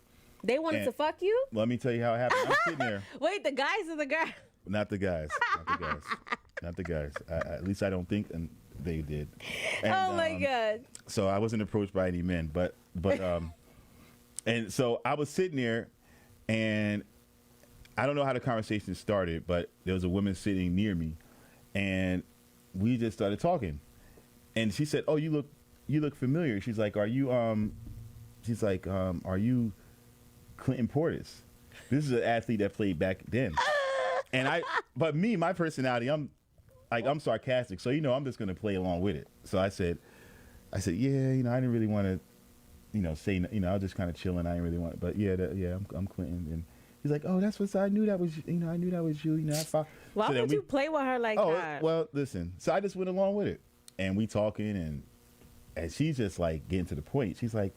They wanted and- to fuck you. Let me tell you how it happened. I'm sitting there. Wait, the guys or the girl? Not the guys. Not the guys. Not the guys. At least I don't think they did. And, Oh my god. So I wasn't approached by any men, but and so I was sitting there, and I don't know how the conversation started, but there was a woman sitting near me, and we just started talking, and she said, "Oh, you look familiar." She's like, "Are you are you Clinton Portis?" This is an athlete that played back then. but me, my personality, I'm sarcastic, so I'm just gonna play along with it. So I said, yeah, I didn't really want to, say, I was just kind of chilling. I didn't really want, but yeah, I'm Clinton, and he's like, oh, that's what I knew that was, I knew that was you, Why would you play with her like that? Well, listen, so I just went along with it, and we talking, and she's just like getting to the point. She's like,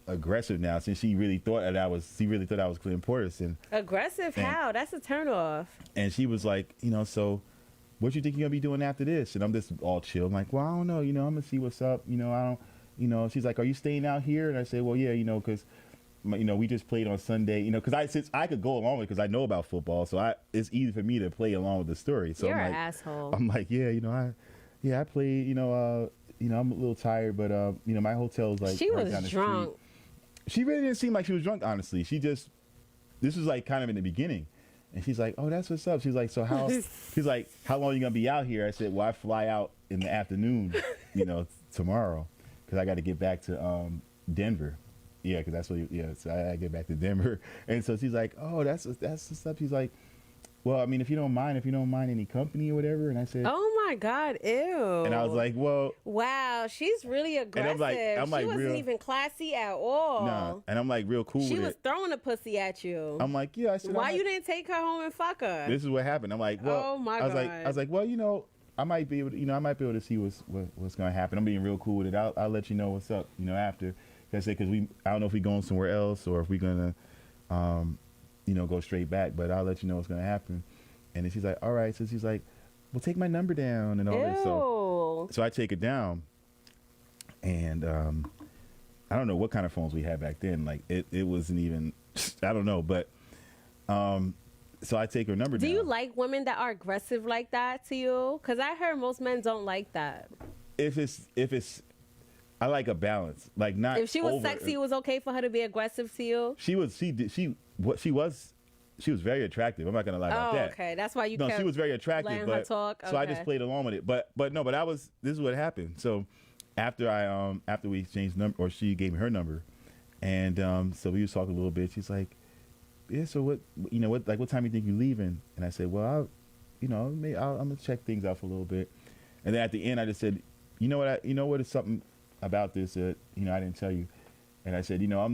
aggressive now since she really thought that I was Clinton Portis, and aggressive. How? That's a turnoff. And she was like, so what you think you're gonna be doing after this? And I'm just all chill. I'm like, well, I don't know. I'm gonna see what's up. I don't. She's like, are you staying out here? And I said, well, yeah, because we just played on Sunday. Because since I could go along with it because I know about football, so it's easy for me to play along with the story. So you're I'm an like, asshole. I'm like, I played. I'm a little tired, but my hotel's like she right was down the drunk. street. She really didn't seem like she was drunk. Honestly, this was like kind of in the beginning. And she's like, oh, that's what's up. She's like, so how? She's like, how long are you gonna be out here? I said, well, I fly out in the afternoon, tomorrow, because I got to get back to Denver. Yeah, because that's what. So I get back to Denver, and so she's like, oh, that's the stuff. She's like, well, I mean, if you don't mind any company or whatever. And I said, oh my God, ew. And I was like, well, wow, she's really aggressive. And I'm like she wasn't even classy at all. Nah, and I'm like real cool with it. She was throwing a pussy at you. I'm like, yeah. I said, why you didn't take her home and fuck her? This is what happened. I'm like, well, oh my God. I was like, well, I might be able to, see what's going to happen. I'm being real cool with it. I'll let you know what's up, after. Because I don't know if we going somewhere else or if we're gonna, go straight back. But I'll let you know what's gonna happen. And then she's like, all right. So she's like, well, take my number down and all this. So I take it down, and I don't know what kind of phones we had back then. Like it wasn't even, I don't know, but so I take her number down. Do you like women that are aggressive like that to you? Because I heard most men don't like that. If it's, I like a balance. Like not. If she was sexy, it was okay for her to be aggressive to you. She was very attractive. I'm not gonna lie about that. Oh, okay. That's why you. No, she was very attractive. Letting but her talk. Okay. So I just played along with it. But this is what happened. So after after we exchanged number, or she gave me her number, and so we was talking a little bit. She's like, yeah. So what time you think you leaving? And I said, well, I'm gonna check things out for a little bit. And then at the end, I just said, you know what is something about this that I didn't tell you. And I said, I'm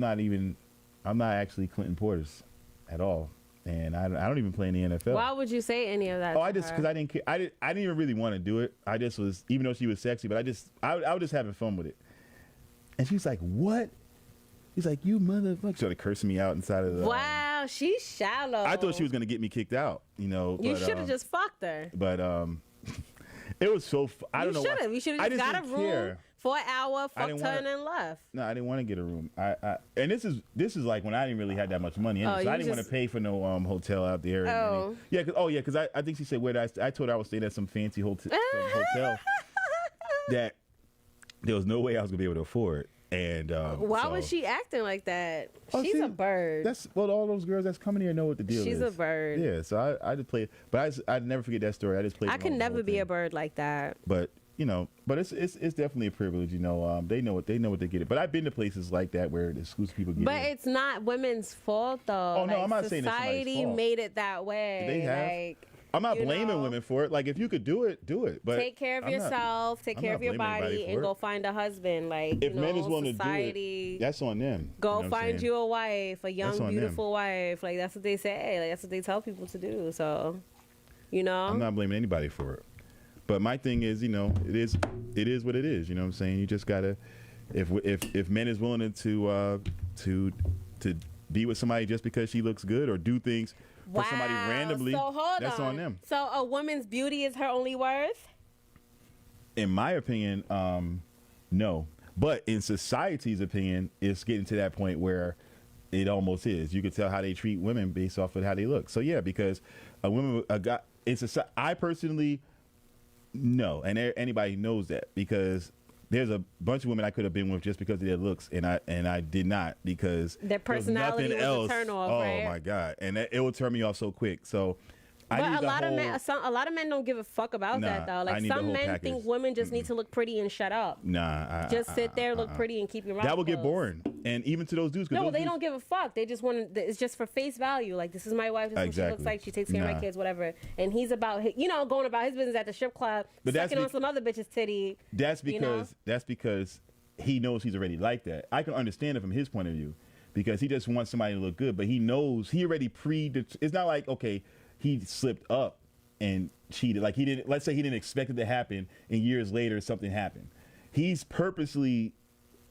not actually Clinton Portis at all. And I don't even play in the NFL. Why would you say any of that? Oh, because I didn't care. I didn't even really want to do it. I just was, even though she was sexy, but I was just having fun with it. And she's like, what? He's like, you motherfucker. She started cursing me out inside of the. Wow, she's shallow. I thought she was gonna get me kicked out. You should have just fucked her. But it was so. I don't know. You should have just got a room for an hour, fucked her, and then left. No, I didn't want to get a room. And this is like when I didn't really have that much money. Anyway, so I didn't want to pay for no hotel out there. Oh. Because I think she said I told her I was staying at some fancy hotel that there was no way I was gonna be able to afford. And why was she acting like that? She's a bird. All those girls that's coming here know what the deal is. She's a bird. Yeah, so I just played, but I'd never forget that story. I just played. I can never be a bird like that. But but it's definitely a privilege. They know what they get it. But I've been to places like that where the exclusive people get it. But it's not women's fault though. Oh no, I'm not saying it's society made it that way. They have. I'm not blaming women for it. Like if you could do it, do it. But take care of yourself, take care of your body, and go find a husband. Like if men is willing to do it, that's on them. Go find you a wife, a young, beautiful wife. Like that's what they say. Like that's what they tell people to do. So, I'm not blaming anybody for it. But my thing is, it is what it is. You know what I'm saying? You just gotta, if men is willing to be with somebody just because she looks good or do things for somebody randomly, that's on them. So a woman's beauty is her only worth? In my opinion, no. But in society's opinion, it's getting to that point where it almost is. You can tell how they treat women based off of how they look. So yeah, because a guy, I personally. No, and anybody knows that because there's a bunch of women I could have been with just because of their looks, and I did not because their personality was a turn off. Oh my God, and it would turn me off so quick. So I But need a the lot of whole- men, a lot of men don't give a fuck about Nah, that though. I Like need the some whole men package. think women just need to look pretty and shut up. Nah, Just sit there, look pretty, and keep your mouth that would get closed. boring. And even to those dudes, 'cause No, those they dudes, don't give a fuck. They just want to. It's just for face value. Like, this is my wife. This is what she looks Exactly. like. She takes care of Nah. my kids, whatever. And he's about, going about his business at the strip club, But that's sucking on be- some other bitch's titty. That's you know? because he knows he's already like that. I can understand it from his point of view because he just wants somebody to look good, but he knows he already it's not like, okay, he slipped up and cheated. Like, he didn't, let's say he didn't expect it to happen and years later something happened. He's purposely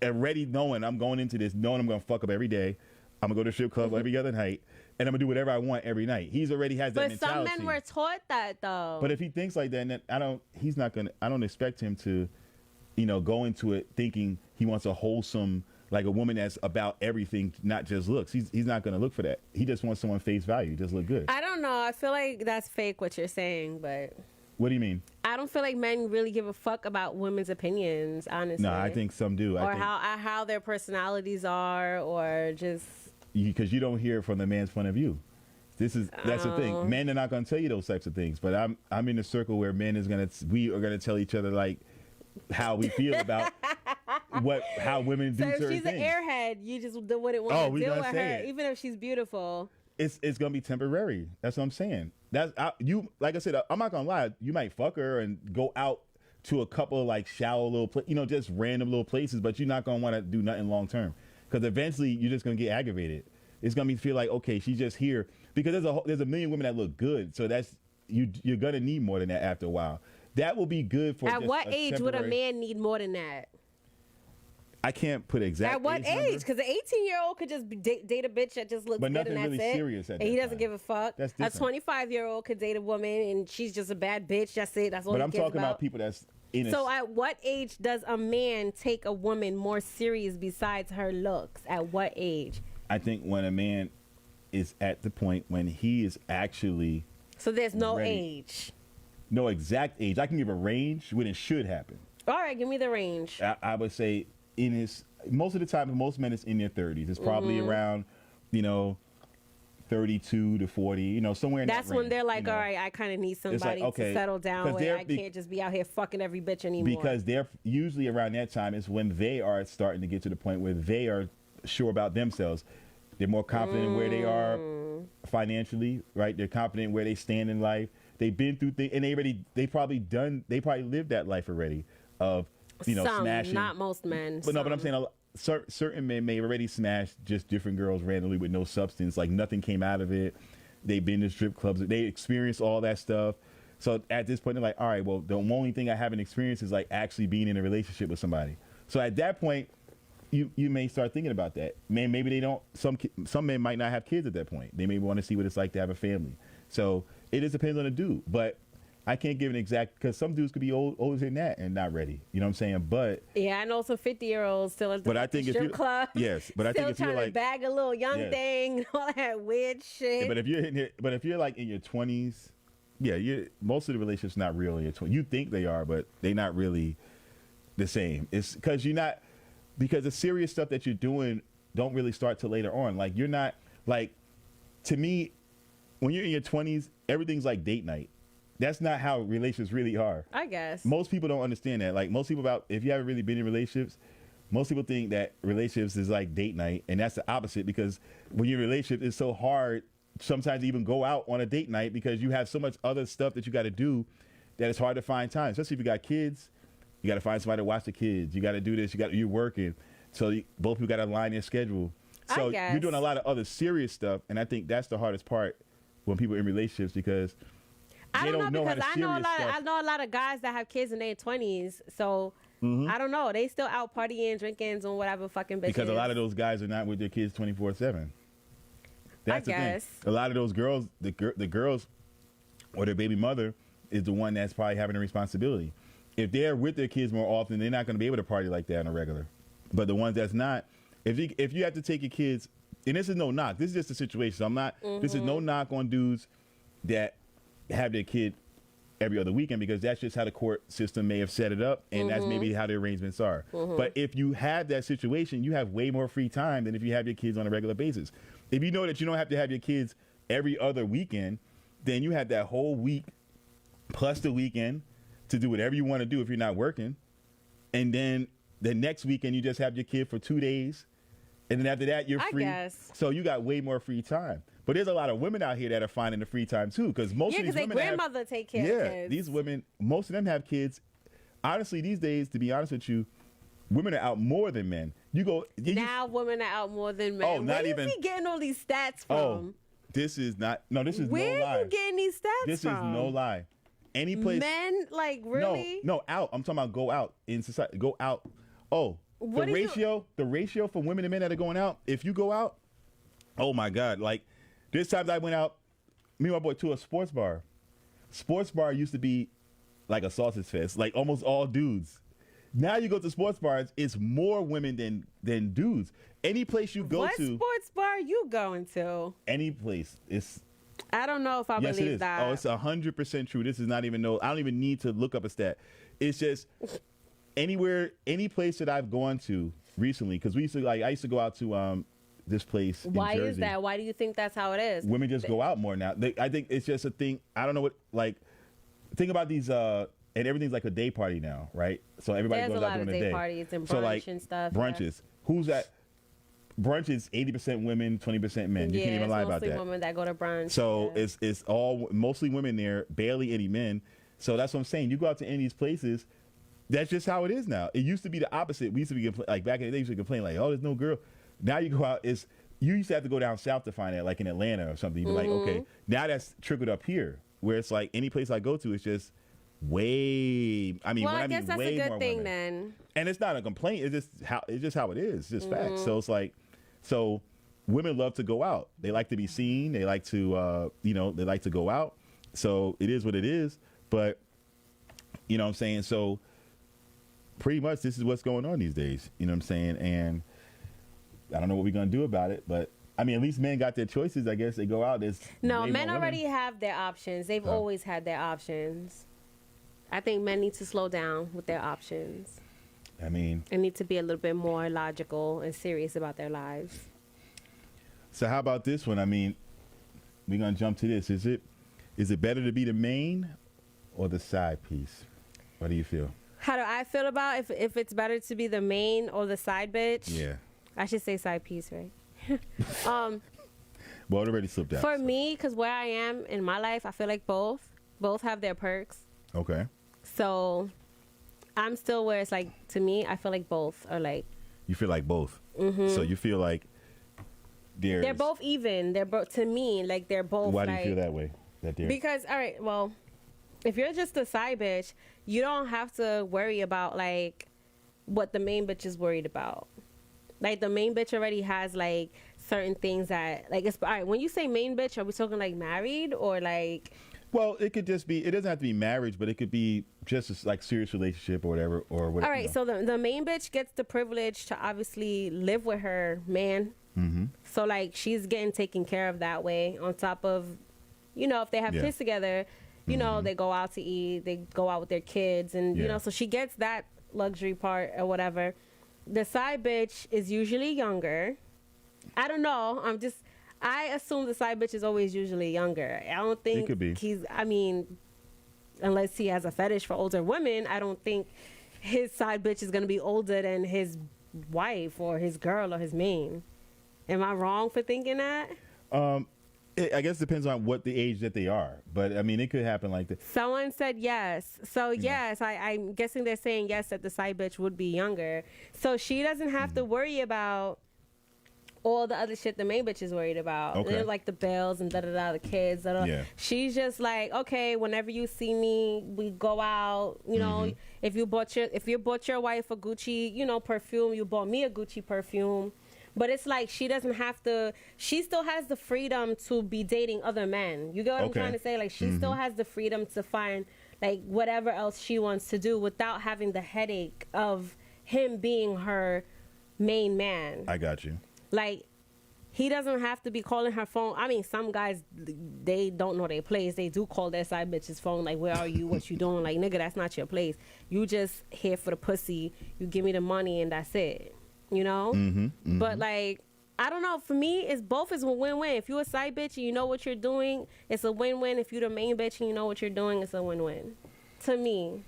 already knowing, I'm going into this knowing I'm going to fuck up every day. I'm going to go to the strip club every other night and I'm going to do whatever I want every night. He's already has that But mentality. some men were taught that though. But if he thinks like that, then I don't expect him to, go into it thinking he wants a wholesome, like a woman that's about everything, not just looks. He's not going to look for that. He just wants someone face value, just look good. I don't know. I feel like that's fake what you're saying, but What do you mean? I don't feel like men really give a fuck about women's opinions, honestly. No, I think some do. or how their personalities are, or just Because you don't hear it from the man's point of view. That's the Oh. thing. Men are not going to tell you those types of things. But I'm in a circle where we are going to tell each other like how we feel about how women do so if certain she's things. an airhead, you just wouldn't want Oh, to we deal gonna with say her, it. even if she's beautiful. It's gonna be temporary. That's what I'm saying. Like I said, I'm not gonna lie. You might fuck her and go out to a couple of like shallow little, just random little places, but you're not gonna want to do nothing long term because eventually you're just gonna get aggravated. It's gonna feel like, okay, she's just here because there's a million women that look good, so that's you're gonna need more than that after a while. That will be good for. At just what a age would a temporary- man need more than that? I can't put exact. At what number. age? Because an 18-year-old could just date a bitch that just looks But good nothing and that's really it. serious at and he that doesn't time. give a fuck. That's a different. 25-year-old could date a woman and she's just a bad bitch. That's it. That's all But he I'm cares talking about people that's in a. So at what age does a man take a woman more serious besides her looks? At what age? I think when a man is at the point when he is actually So there's no Ready. age. no exact age. I can give a range when it should happen. All right, give me the range. I would say most of the time, most men is in their 30s. It's probably Mm-hmm. around, 32 to 40, somewhere in That's that when range, they're like, all right, I kind of need somebody okay, to settle down 'cause with. they're I can't just be out here fucking every bitch anymore. Because they're usually around that time is when they are starting to get to the point where they are sure about themselves. They're more confident in where they are financially, right? They're confident where they stand in life. They've been through things, and they probably lived that life already of, Some, smashing. not most men. But no, but I'm some. saying certain men may already smash just different girls randomly with no substance, like nothing came out of it. They've been to strip clubs, they experienced all that stuff. So at this point, they're like, all right, well, the only thing I haven't experienced is like actually being in a relationship with somebody. So at that point, you may start thinking about that. Maybe they don't. Some men might not have kids at that point. They may want to see what it's like to have a family. So it just depends on the dude. But I can't give an exact, because some dudes could be older than that and not ready. You know what I'm saying? But Yeah, I know some 50-year-olds still at the But I think if strip you- club. yes, but I still think if you're trying to like- bag a little young Yes. thing, all that weird shit. but if you're like in your 20s, most of the relationships not real in your 20s. You think they are, but they're not really the same. It's because the serious stuff that you're doing don't really start till later on. Like you're not like, to me, when you're in your 20s, everything's like date night. That's not how relationships really are. I guess. Most people don't understand that. Like most people if you haven't really been in relationships, most people think that relationships is like date night, and that's the opposite, because when you're in a relationship, it's so hard sometimes to even go out on a date night because you have so much other stuff that you got to do that it's hard to find time, especially if you got kids. You got to find somebody to watch the kids. You got to do this. You're working. So both people got to align their schedule. So I guess. you're doing a lot of other serious stuff, and I think that's the hardest part when people are in relationships, because I they don't know, how because the I know a serious lot. stuff. I know a lot of guys that have kids in their 20s. So I don't know. They still out partying, drinking, doing whatever fucking bitches. Because a lot of those guys are not with their kids 24/7. That's the guess. thing. A lot of those girls, the girls, or their baby mother is the one that's probably having a responsibility. If they're with their kids more often, they're not going to be able to party like that on a regular. But the ones that's not, if you have to take your kids, and this is no knock, this is just a situation. So I'm not. This is no knock on dudes that have their kid every other weekend, because that's just how the court system may have set it up, and that's maybe how the arrangements are. But if you have that situation, you have way more free time than if you have your kids on a regular basis. If you know that you don't have to have your kids every other weekend, then you had that whole week plus the weekend to do whatever you want to do if you're not working. And then the next weekend, you just have your kid for 2 days. And then after that, you're free. guess. So you got way more free time. But there's a lot of women out here that are finding the free time too, because most of these they women grandmother take care of kids. these women, most of them have kids. Honestly, these days, to be honest with you, women are out more than men. You go now, women are out more than men. Oh, not Where even. is he getting all these stats from? Oh, this is not. No, this is Where no lie. are you getting these stats This from? is no lie. Any place. Men, like, really? No, out. I'm talking about go out in society. Go out. Oh, What the do you- ratio for women and men that are going out. If you go out, oh my God! Like, there's times I went out, me and my boy, to a sports bar. Sports bar used to be like a sausage fest, like almost all dudes. Now you go to sports bars, it's more women than dudes. Any place you go What to, sports bar you going to? any place, it's I don't know if I yes, it believe is. that. Oh, it's 100% true. This is not even no. I don't even need to look up a stat. It's just anywhere, any place that I've gone to recently, because we used to I used to go out to this place. Why in Jersey. is that? Why do you think that's how it is? Women just go out more now. I think it's just a thing. I don't know what like. Think about these. And everything's like a day party now, right? So everybody There's goes a out lot during of the day day. parties and So brunch like and stuff, yeah. brunches. Who's that? Brunch is 80% women, 20% men. You can't even lie about it's mostly that. women that go to brunch. So yeah. it's all mostly women there, barely any men. So that's what I'm saying. You go out to any of these places, that's just how it is now. It used to be the opposite. We used to be like back in the day, we used to complain like, oh, there's no girl. Now you go out, you used to have to go down south to find that, like in Atlanta or something. You'd be like, okay, now that's trickled up here, where it's like any place I go to, it's just way. I mean, well, when I I guess mean that's way a more good thing women. then. And it's not a complaint. It's just how it is. It's just facts. So it's like, so women love to go out. They like to be seen. They like to, they like to go out. So it is what it is. But you know what I'm saying? So pretty much this is what's going on these days. You know what I'm saying? And I don't know what we're gonna do about it, but I mean, at least men got their choices. I guess they go out. There's No, way men more women. already have their options. They've always had their options. I think men need to slow down with their options I mean, and need to be a little bit more logical and serious about their lives. so how about this one? I mean, we're gonna jump to this. Is it better to be the main or the side piece? What do you feel? How do I feel about if it's better to be the main or the side bitch? Yeah. I should say side piece, right? Well, it already slipped out. For me, because where I am in my life, I feel like both have their perks. Okay. So I'm still where it's like, to me, I feel like both are like, You feel like both. So you feel like they're both even. They're both, to me, like they're both. Why do you like, feel that way? That they're Because, all right, well, if you're just a side bitch, you don't have to worry about like what the main bitch is worried about. Like the main bitch already has like certain things that like it's all right. When you say main bitch, are we talking like married or like? Well, it could just be. It doesn't have to be marriage, but it could be just a, like serious relationship or whatever. Or whatever. All right, so the main bitch gets the privilege to obviously live with her man. Mm-hmm. So like she's getting taken care of that way. On top of, if they have kids together, they go out to eat, they go out with their kids, and so she gets that luxury part or whatever. The side bitch is usually younger. I don't know. I assume the side bitch is always usually younger. I don't think It could be. unless he has a fetish for older women, I don't think his side bitch is going to be older than his wife or his girl or his main. Am I wrong for thinking that? I guess it depends on what the age that they are. But I mean, it could happen like that. Someone said yes. So yes, I'm guessing they're saying yes that the side bitch would be younger. So she doesn't have to worry about all the other shit the main bitch is worried about. Okay. Like the bills and the kids. Yeah. She's just like, okay, whenever you see me, we go out. If you bought your wife a Gucci, perfume, you bought me a Gucci perfume. But it's like she doesn't have to. She still has the freedom to be dating other men. You get what I'm trying to say? Like she still has the freedom to find like whatever else she wants to do without having the headache of him being her main man. I got you. Like he doesn't have to be calling her phone. I mean, some guys, they don't know their place. They do call their side bitch's phone like, where are you? What you doing? Like, nigga, that's not your place. You just here for the pussy. You give me the money and that's it. But like I don't know. For me, it's both is a win-win. If you're a side bitch and you know what you're doing, it's a win-win. If you're the main bitch and you know what you're doing, it's a win-win. To me.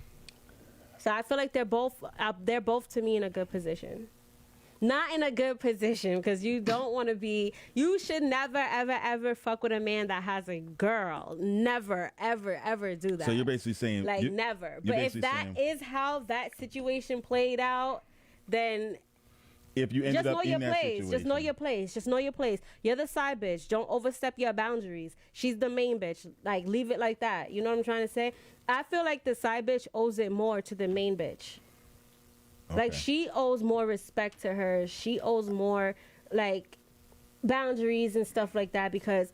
So I feel like they're both to me in a good position. Not in a good position, because you don't want to be. You should never, ever, ever fuck with a man that has a girl. Never, ever, ever do that. So you're basically saying, like, never. But if that is how that situation played out, then if you ended up in that situation, just know your place. Just know your place. You're the side bitch. Don't overstep your boundaries. She's the main bitch. Like, leave it like that. You know what I'm trying to say? I feel like the side bitch owes it more to the main bitch. Okay. Like, she owes more respect to her. She owes more, like, boundaries and stuff like that. Because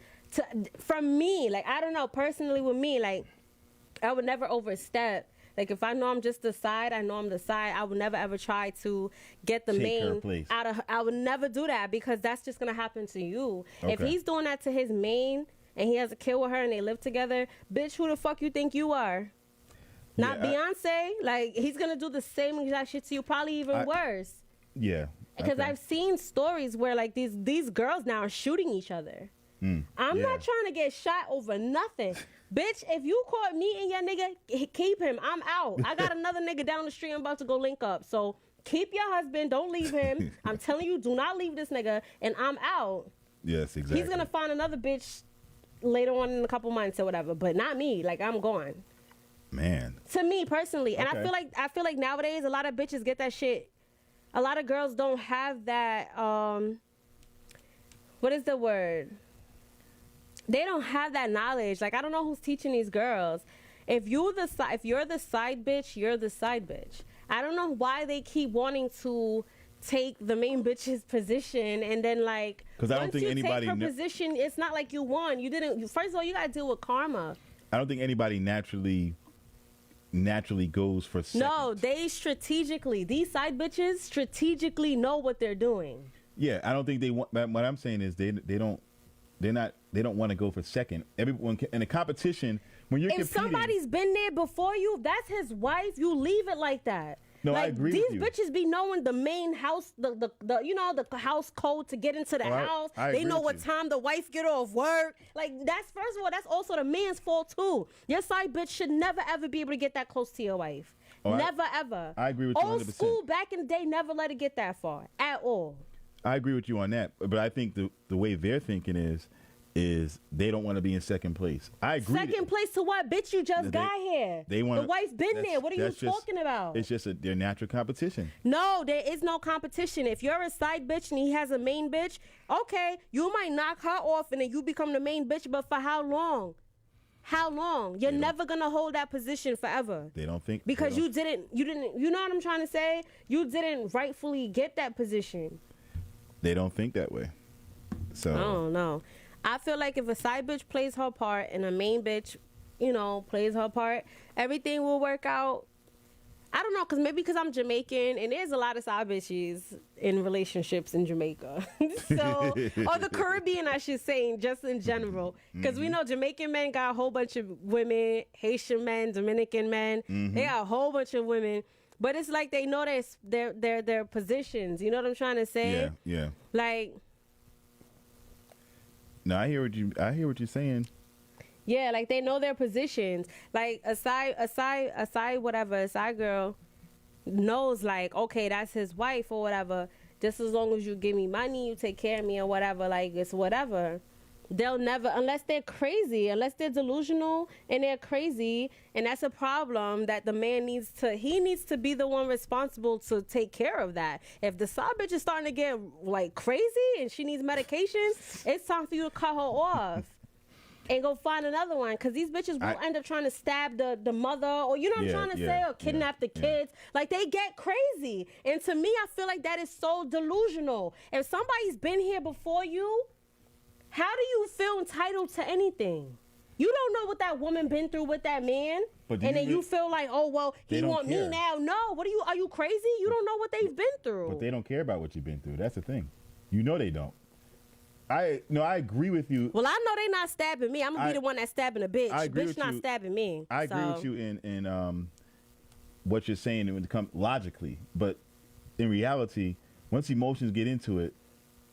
from me, like, I don't know, personally with me, like, I would never overstep. Like, if I know I'm just the side, I know I'm the side. I would never ever try to get the main out of her. I would never do that, because that's just gonna happen to you. Okay. If he's doing that to his main and he has a kid with her and they live together, bitch, who the fuck you think you are? Not Beyonce. Like, he's gonna do the same exact shit to you, probably even worse. Yeah. Because I've seen stories where, like, these girls now are shooting each other. I'm not trying to get shot over nothing. Bitch, if you caught me and your nigga, keep him. I'm out. I got another nigga down the street I'm about to go link up. So keep your husband. Don't leave him. I'm telling you, do not leave this nigga. And I'm out. Yes, exactly. He's going to find another bitch later on in a couple months or whatever. But not me. Like, I'm gone. Man. To me, personally. And I feel like nowadays, a lot of bitches get that shit. A lot of girls don't have that, what is the word? They don't have that knowledge. Like, I don't know who's teaching these girls. If you're the side bitch, you're the side bitch. I don't know why they keep wanting to take the main bitch's position, and then, like, because I don't think anybody take her position, it's not like you won. You didn't. First of all, you got to deal with karma. I don't think anybody naturally goes for second. No, they strategically. These side bitches strategically know what they're doing. Yeah, I don't think they want. What I'm saying is they don't want to go for second. Everyone in a competition, when you're if somebody's been there before you, if that's his wife, you leave it like that. No, like, I agree these with you. bitches be knowing the main house, the you know, the house code to get into the house. They know what time the wife get off work. Like, that's, first of all, that's also the man's fault too. Your side bitch should never ever be able to get that close to your wife. Never ever. I agree with you 100%. Old school back in the day never let it get that far at all. I agree with you on that, but I think the way they're thinking is they don't want to be in second place. I agree. Second place to what? Bitch, you just got here. They want the wife's been there. What are you talking about? It's just their natural competition. No, there is no competition. If you're a side bitch and he has a main bitch, okay, you might knock her off and then you become the main bitch, but for how long? How long? You're never gonna hold that position forever. They don't think, because you didn't, you know what I'm trying to say? You didn't rightfully get that position. They don't think that way. So I don't know. I feel like if a side bitch plays her part and a main bitch, you know, plays her part, everything will work out. I don't know, because I'm Jamaican and there's a lot of side bitches in relationships in Jamaica. So, or the Caribbean, I should say, just in general. Because we know Jamaican men got a whole bunch of women, Haitian men, Dominican men. They got a whole bunch of women. But it's like they know their positions. You know what I'm trying to say? Yeah. Like, no, I hear what you're saying. Yeah, like, they know their positions. Like, a side girl knows, like, okay, that's his wife or whatever. Just as long as you give me money, you take care of me or whatever, like, it's whatever. They'll never, unless they're crazy, unless they're delusional and they're crazy, and that's a problem that the man needs to be the one responsible to take care of that. If the side bitch is starting to get, like, crazy and she needs medication, it's time for you to cut her off and go find another one, because these bitches will end up trying to stab the mother, or, you know what I'm trying to say, or kidnap the kids. Like, they get crazy. And to me, I feel like that is so delusional. If somebody's been here before you, how do you feel entitled to anything? You don't know what that woman been through with that man, and then you feel like, oh, well, he want me now. No, are you crazy? You don't know what they've been through. But they don't care about what you've been through. That's the thing. You know they don't. I agree with you. Well, I know they not stabbing me. I'm gonna be the one that's stabbing a bitch. I agree bitch with not you. stabbing me. I agree with you in what you're saying when it comes logically, but in reality, once emotions get into it,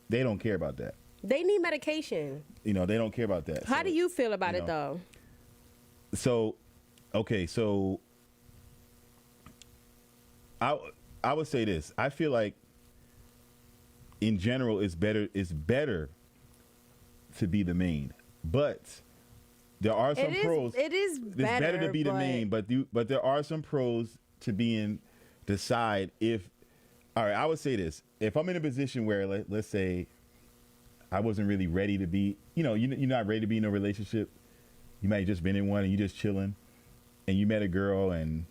they don't care about that. They need medication. You know, they don't care about that. How So, do you feel about you it, know. though? So, okay, so I would say this. I feel like in general it's better to be the main. But there are some pros. It is It's better to be the main, but there are some pros to being the side. If all right, I would say this: if I'm in a position where let's say I wasn't really ready to be, you're not ready to be in a relationship. You might have just been in one and you just chilling, and you met a girl and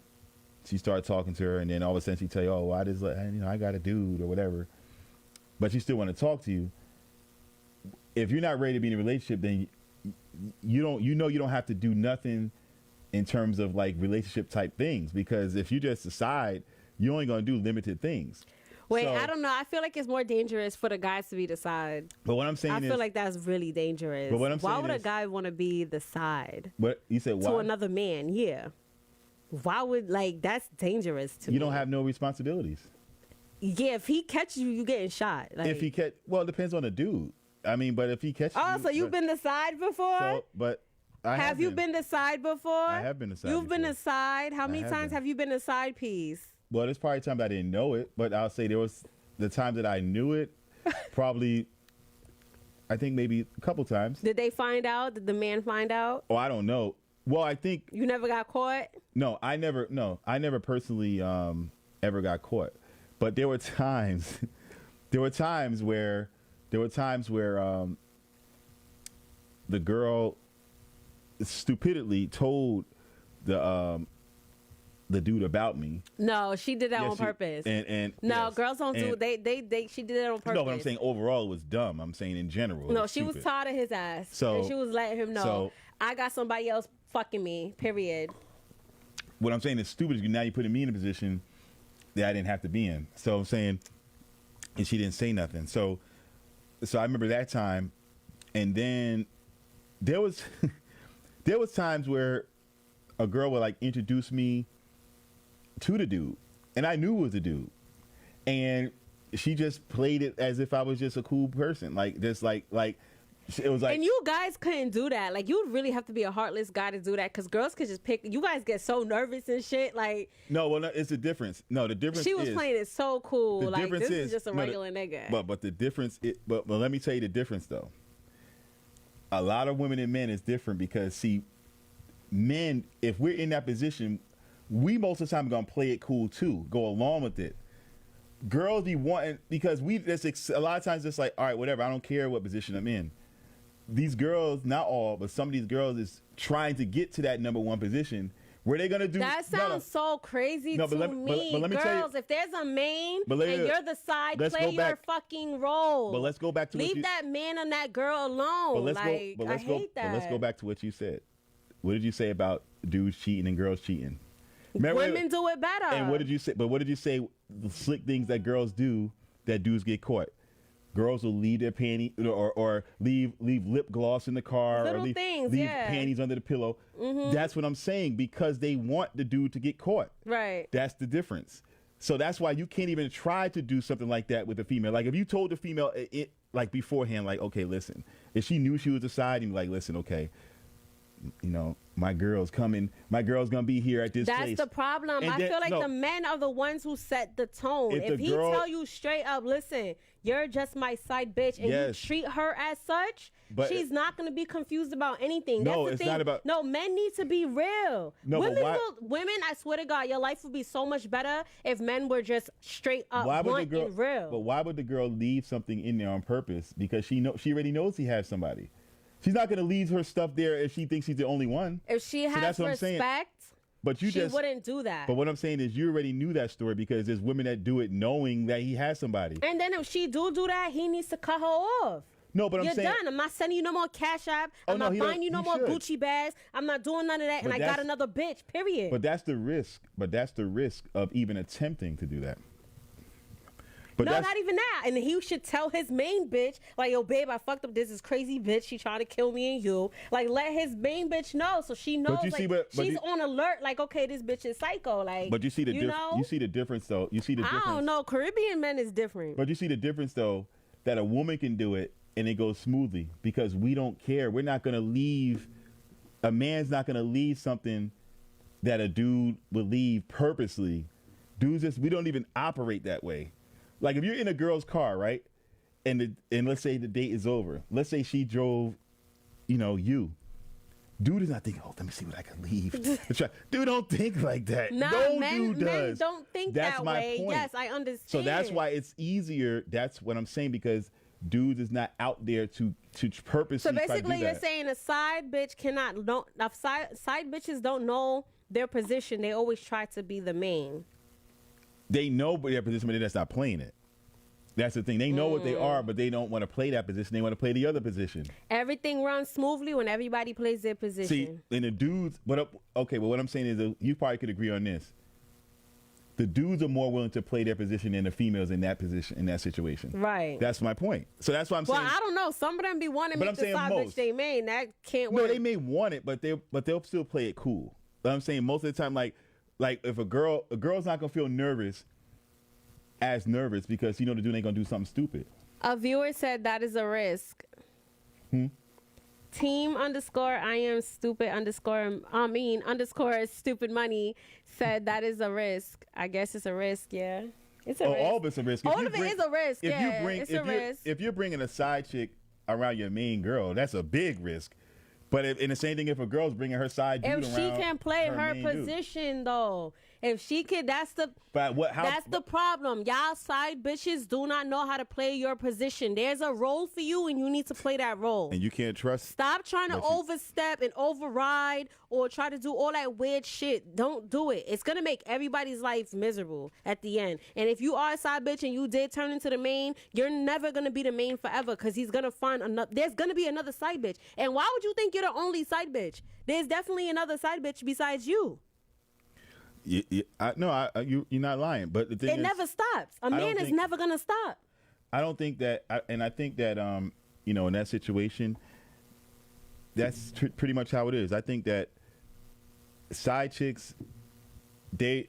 she started talking to her, and then all of a sudden she tell you, "Oh, well, I got a dude or whatever," but she still want to talk to you. If you're not ready to be in a relationship, then you don't have to do nothing in terms of like relationship type things, because if you just decide, you're only going to do limited things. Wait, So- I don't know. I feel like it's more dangerous for the guys to be the side. But what I'm saying I is, feel like that's really dangerous. But what I'm why saying would a is- guy want to be the side what you said, to why? another man? Yeah. Why would, like, that's dangerous to me. You don't have no responsibilities. Yeah, if he catches you, you getting shot. Like, If he catch, well, it depends on the dude. I mean, but if he catches oh, you, so you've been the side before? so, but I have you been the side before? I have been the side You've been before. the side. How many have times been. have you been the side piece? Well, there's probably times I didn't know it, but I'll say there was the time that I knew it. Probably, I think maybe a couple times. Did they find out? Did the man find out? Oh, I don't know. Well, I think You never got caught? no, I never personally ever got caught. But there were times, where the girl stupidly told the dude about me. No, she did that Yeah, on she- purpose. And no, yes, girls don't do and- they she did it on purpose. No, but I'm saying overall it was dumb. I'm saying in general. it No, was she was stupid. tired of his ass. So- and she was letting him know, so- I got somebody else fucking me, period. What I'm saying is stupid. Now you're putting me in a position that I didn't have to be in. So I'm saying, and she didn't say nothing. So I remember that time, and then there was times where a girl would like introduce me to the dude, and I knew it was a dude, and she just played it as if I was just a cool person, like just like it was like. And you guys couldn't do that. Like, you would really have to be a heartless guy to do that, because girls could just pick. You guys get so nervous and shit. Like, no, well, no, it's the difference. No, the difference. she was is, playing it so cool. The Like, difference this is just a no, regular nigga. But the difference, but let me tell you the difference though. A lot of women and men is different, because see, men, if we're in that position, we most of the time are gonna play it cool too, go along with it. Girls be wanting, because a lot of times it's like, all right, whatever, I don't care what position I'm in. These girls, not all, but some of these girls is trying to get to that number one position. Where they gonna do That no, no. sounds so crazy No, to but me. let me tell you- Girls, if there's a main But let me- and you're the side, let's play go your back- fucking role. But let's go back to what Leave you- that man and that girl alone. But let's like, go. But I let's hate go. that. But let's go back to what you said. What did you say about dudes cheating and girls cheating? Remember- Women do it better. And what did you say? But what did you say? The slick things that girls do that dudes get caught. Girls will leave their panty or leave lip gloss in the car, Little or leave things, leave yeah. panties under the pillow. That's what I'm saying, because they want the dude to get caught. Right. That's the difference. So that's why you can't even try to do something like that with a female. Like if you told the female it like beforehand, like, okay, listen, if she knew she was a side, you'd be like, listen, okay, my girl's coming. My girl's gonna be here at this That's place. the problem. And I then- feel like no. the men are the ones who set the tone. If If the he girl- tell you straight up, listen, you're just my side bitch, and Yes. you treat her as such, But- she's not going to be confused about anything. No, That's the it's thing. not about- No, men need to be real. No, but women, I swear to God, your life would be so much better if men were just straight up blunt and real. But why would the girl leave something in there on purpose? Because she already knows he has somebody. She's not gonna leave her stuff there if she thinks he's the only one. If she has that's what I'm saying. respect, But you she just wouldn't do that. But what I'm saying is you already knew that story, because there's women that do it knowing that he has somebody. And then if she do that, he needs to cut her off. No, but I'm You're saying done. I'm not sending you no more Cash App. Oh, I'm no, not he buying you no he more should. Gucci bags. I'm not doing none of that. But And I got that's- another bitch, period. But that's the risk. But that's the risk of even attempting to do that. But no, that's, not even that. And he should tell his main bitch, like, yo, babe, I fucked up this crazy bitch. She trying to kill me and you. Like, let his main bitch know, so she knows. you like, see, but she's you- on alert. Like, okay, this bitch is psycho. Like, But you see the you know? you see the difference though. You see the I difference. don't know. Caribbean men is different. But you see the difference though. that a woman can do it and it goes smoothly because we don't care. We're not going to leave. A man's not going to leave something that a dude would leave purposely. Dudes just, we don't even operate that way. Like if you're in a girl's car, right? And let's say the date is over. Let's say she drove, you. Dude is not thinking, let me see what I can leave. Dude, don't think like that. Nah, no men, dude does. Men don't think that's that my way. point. Yes, I understand. So that's why it's easier. That's what I'm saying, because dudes is not out there to purposely. So basically, try to do you're that. saying a side bitch cannot know. Side bitches don't know their position. They always try to be the main. They know their position, but they're just not playing it. That's the thing. They know what they are, but they don't want to play that position. They want to play the other position. Everything runs smoothly when everybody plays their position. See, and the dudes, but what I'm saying is you probably could agree on this. The dudes are more willing to play their position than the females in that position, in that situation. Right. That's my point. So that's why I'm saying. Well, I don't know. Some of them be wanting But to I'm make the saying side most. bitch they main. That can't No, work. they may want it, but they'll still play it cool. But I'm saying most of the time, like if a girl's not gonna feel nervous because the dude ain't gonna do something stupid. A viewer said that is a risk. Team underscore I am stupid underscore stupid money said that is a risk. I guess it's a risk, yeah. It's a risk. All of it's a risk. All of it is a risk, yeah. It's a risk. If you're bringing a side chick around your main girl, that's a big risk. But and the same thing if a girl's bringing her side dude around. If she can play her main dude. position, though. If she could, that's the problem. Y'all side bitches do not know how to play your position. There's a role for you, and you need to play that role. And you can't trust. Stop trying to overstep and override or try to do all that weird shit. Don't do it. It's going to make everybody's life miserable at the end. And if you are a side bitch and you did turn into the main, you're never going to be the main forever because he's going to find another. There's going to be another side bitch. And why would you think you're the only side bitch? There's definitely another side bitch besides you. You're not lying, but the thing is, it never stops. A man is never gonna stop. I don't think that, and I think that in that situation, that's pretty much how it is. I think that side chicks, they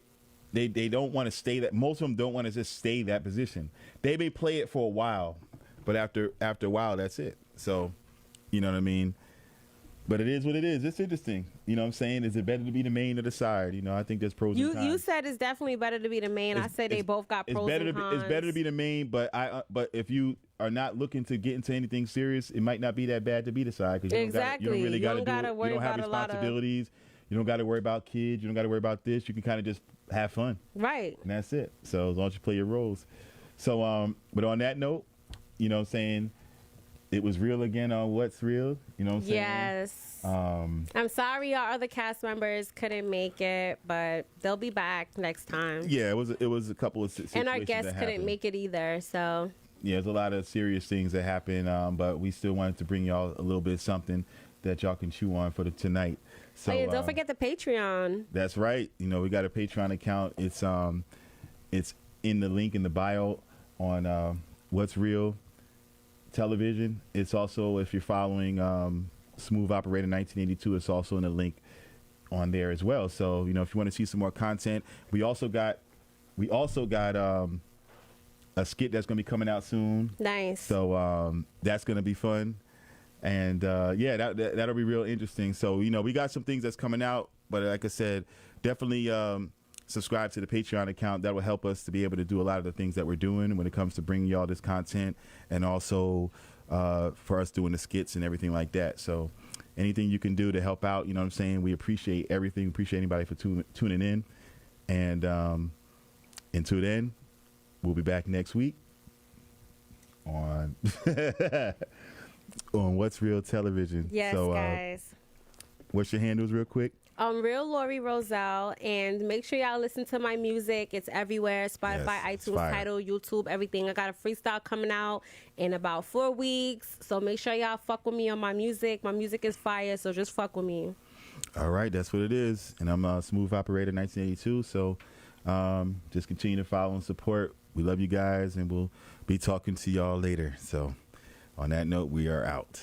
don't want to stay that. Most of them don't want to just stay that position. They may play it for a while, but after a while, that's it. So, you know what I mean. But it is what it is. It's interesting. You know what I'm saying? Is it better to be the main or the side? I think there's pros and cons. You said it's definitely better to be the main. I say they both got pros and cons. It's better to be the main, but if you are not looking to get into anything serious, it might not be that bad to be the side. Because you don't really got to do it. You don't have responsibilities. You don't got to worry about kids. You don't got to worry about this. You can kind of just have fun. Right. And that's it. So as long as you play your roles. So, but on that note, you know what I'm saying? It was real again on What's Real. You know what I'm saying? Yes. I'm sorry our other cast members couldn't make it, but they'll be back next time. Yeah, it was a couple of situations. And our guests couldn't make it either, so. Yeah, there's a lot of serious things that happen, but we still wanted to bring y'all a little bit of something that y'all can chew on for tonight. So don't forget the Patreon. That's right. We got a Patreon account. It's in the link in the bio on What's Real Television. It's also, if you're following Smooth Operator 1982, it's also in the link on there as well. So if you want to see some more content, we also got a skit that's going to be coming out soon. Nice. So that's going to be fun, and that'll be real interesting. So we got some things that's coming out, but like I said, definitely subscribe to the Patreon account. That will help us to be able to do a lot of the things that we're doing when it comes to bringing y'all this content, and also for us doing the skits and everything like that. So anything you can do to help out, you know what I'm saying? We appreciate everything. Appreciate anybody for tuning in. And until then, we'll be back next week on What's Real Television. Yes, so, guys. What's your handles real quick? Real Lori Roselle, and make sure y'all listen to my music. It's everywhere: Spotify, iTunes, Tidal, YouTube, everything. I got a freestyle coming out in about 4 weeks, so make sure y'all fuck with me on my music. My music is fire, so just fuck with me. All right, that's what it is, and I'm Smooth Operator 1982. So just continue to follow and support. We love you guys, and we'll be talking to y'all later. So on that note, we are out.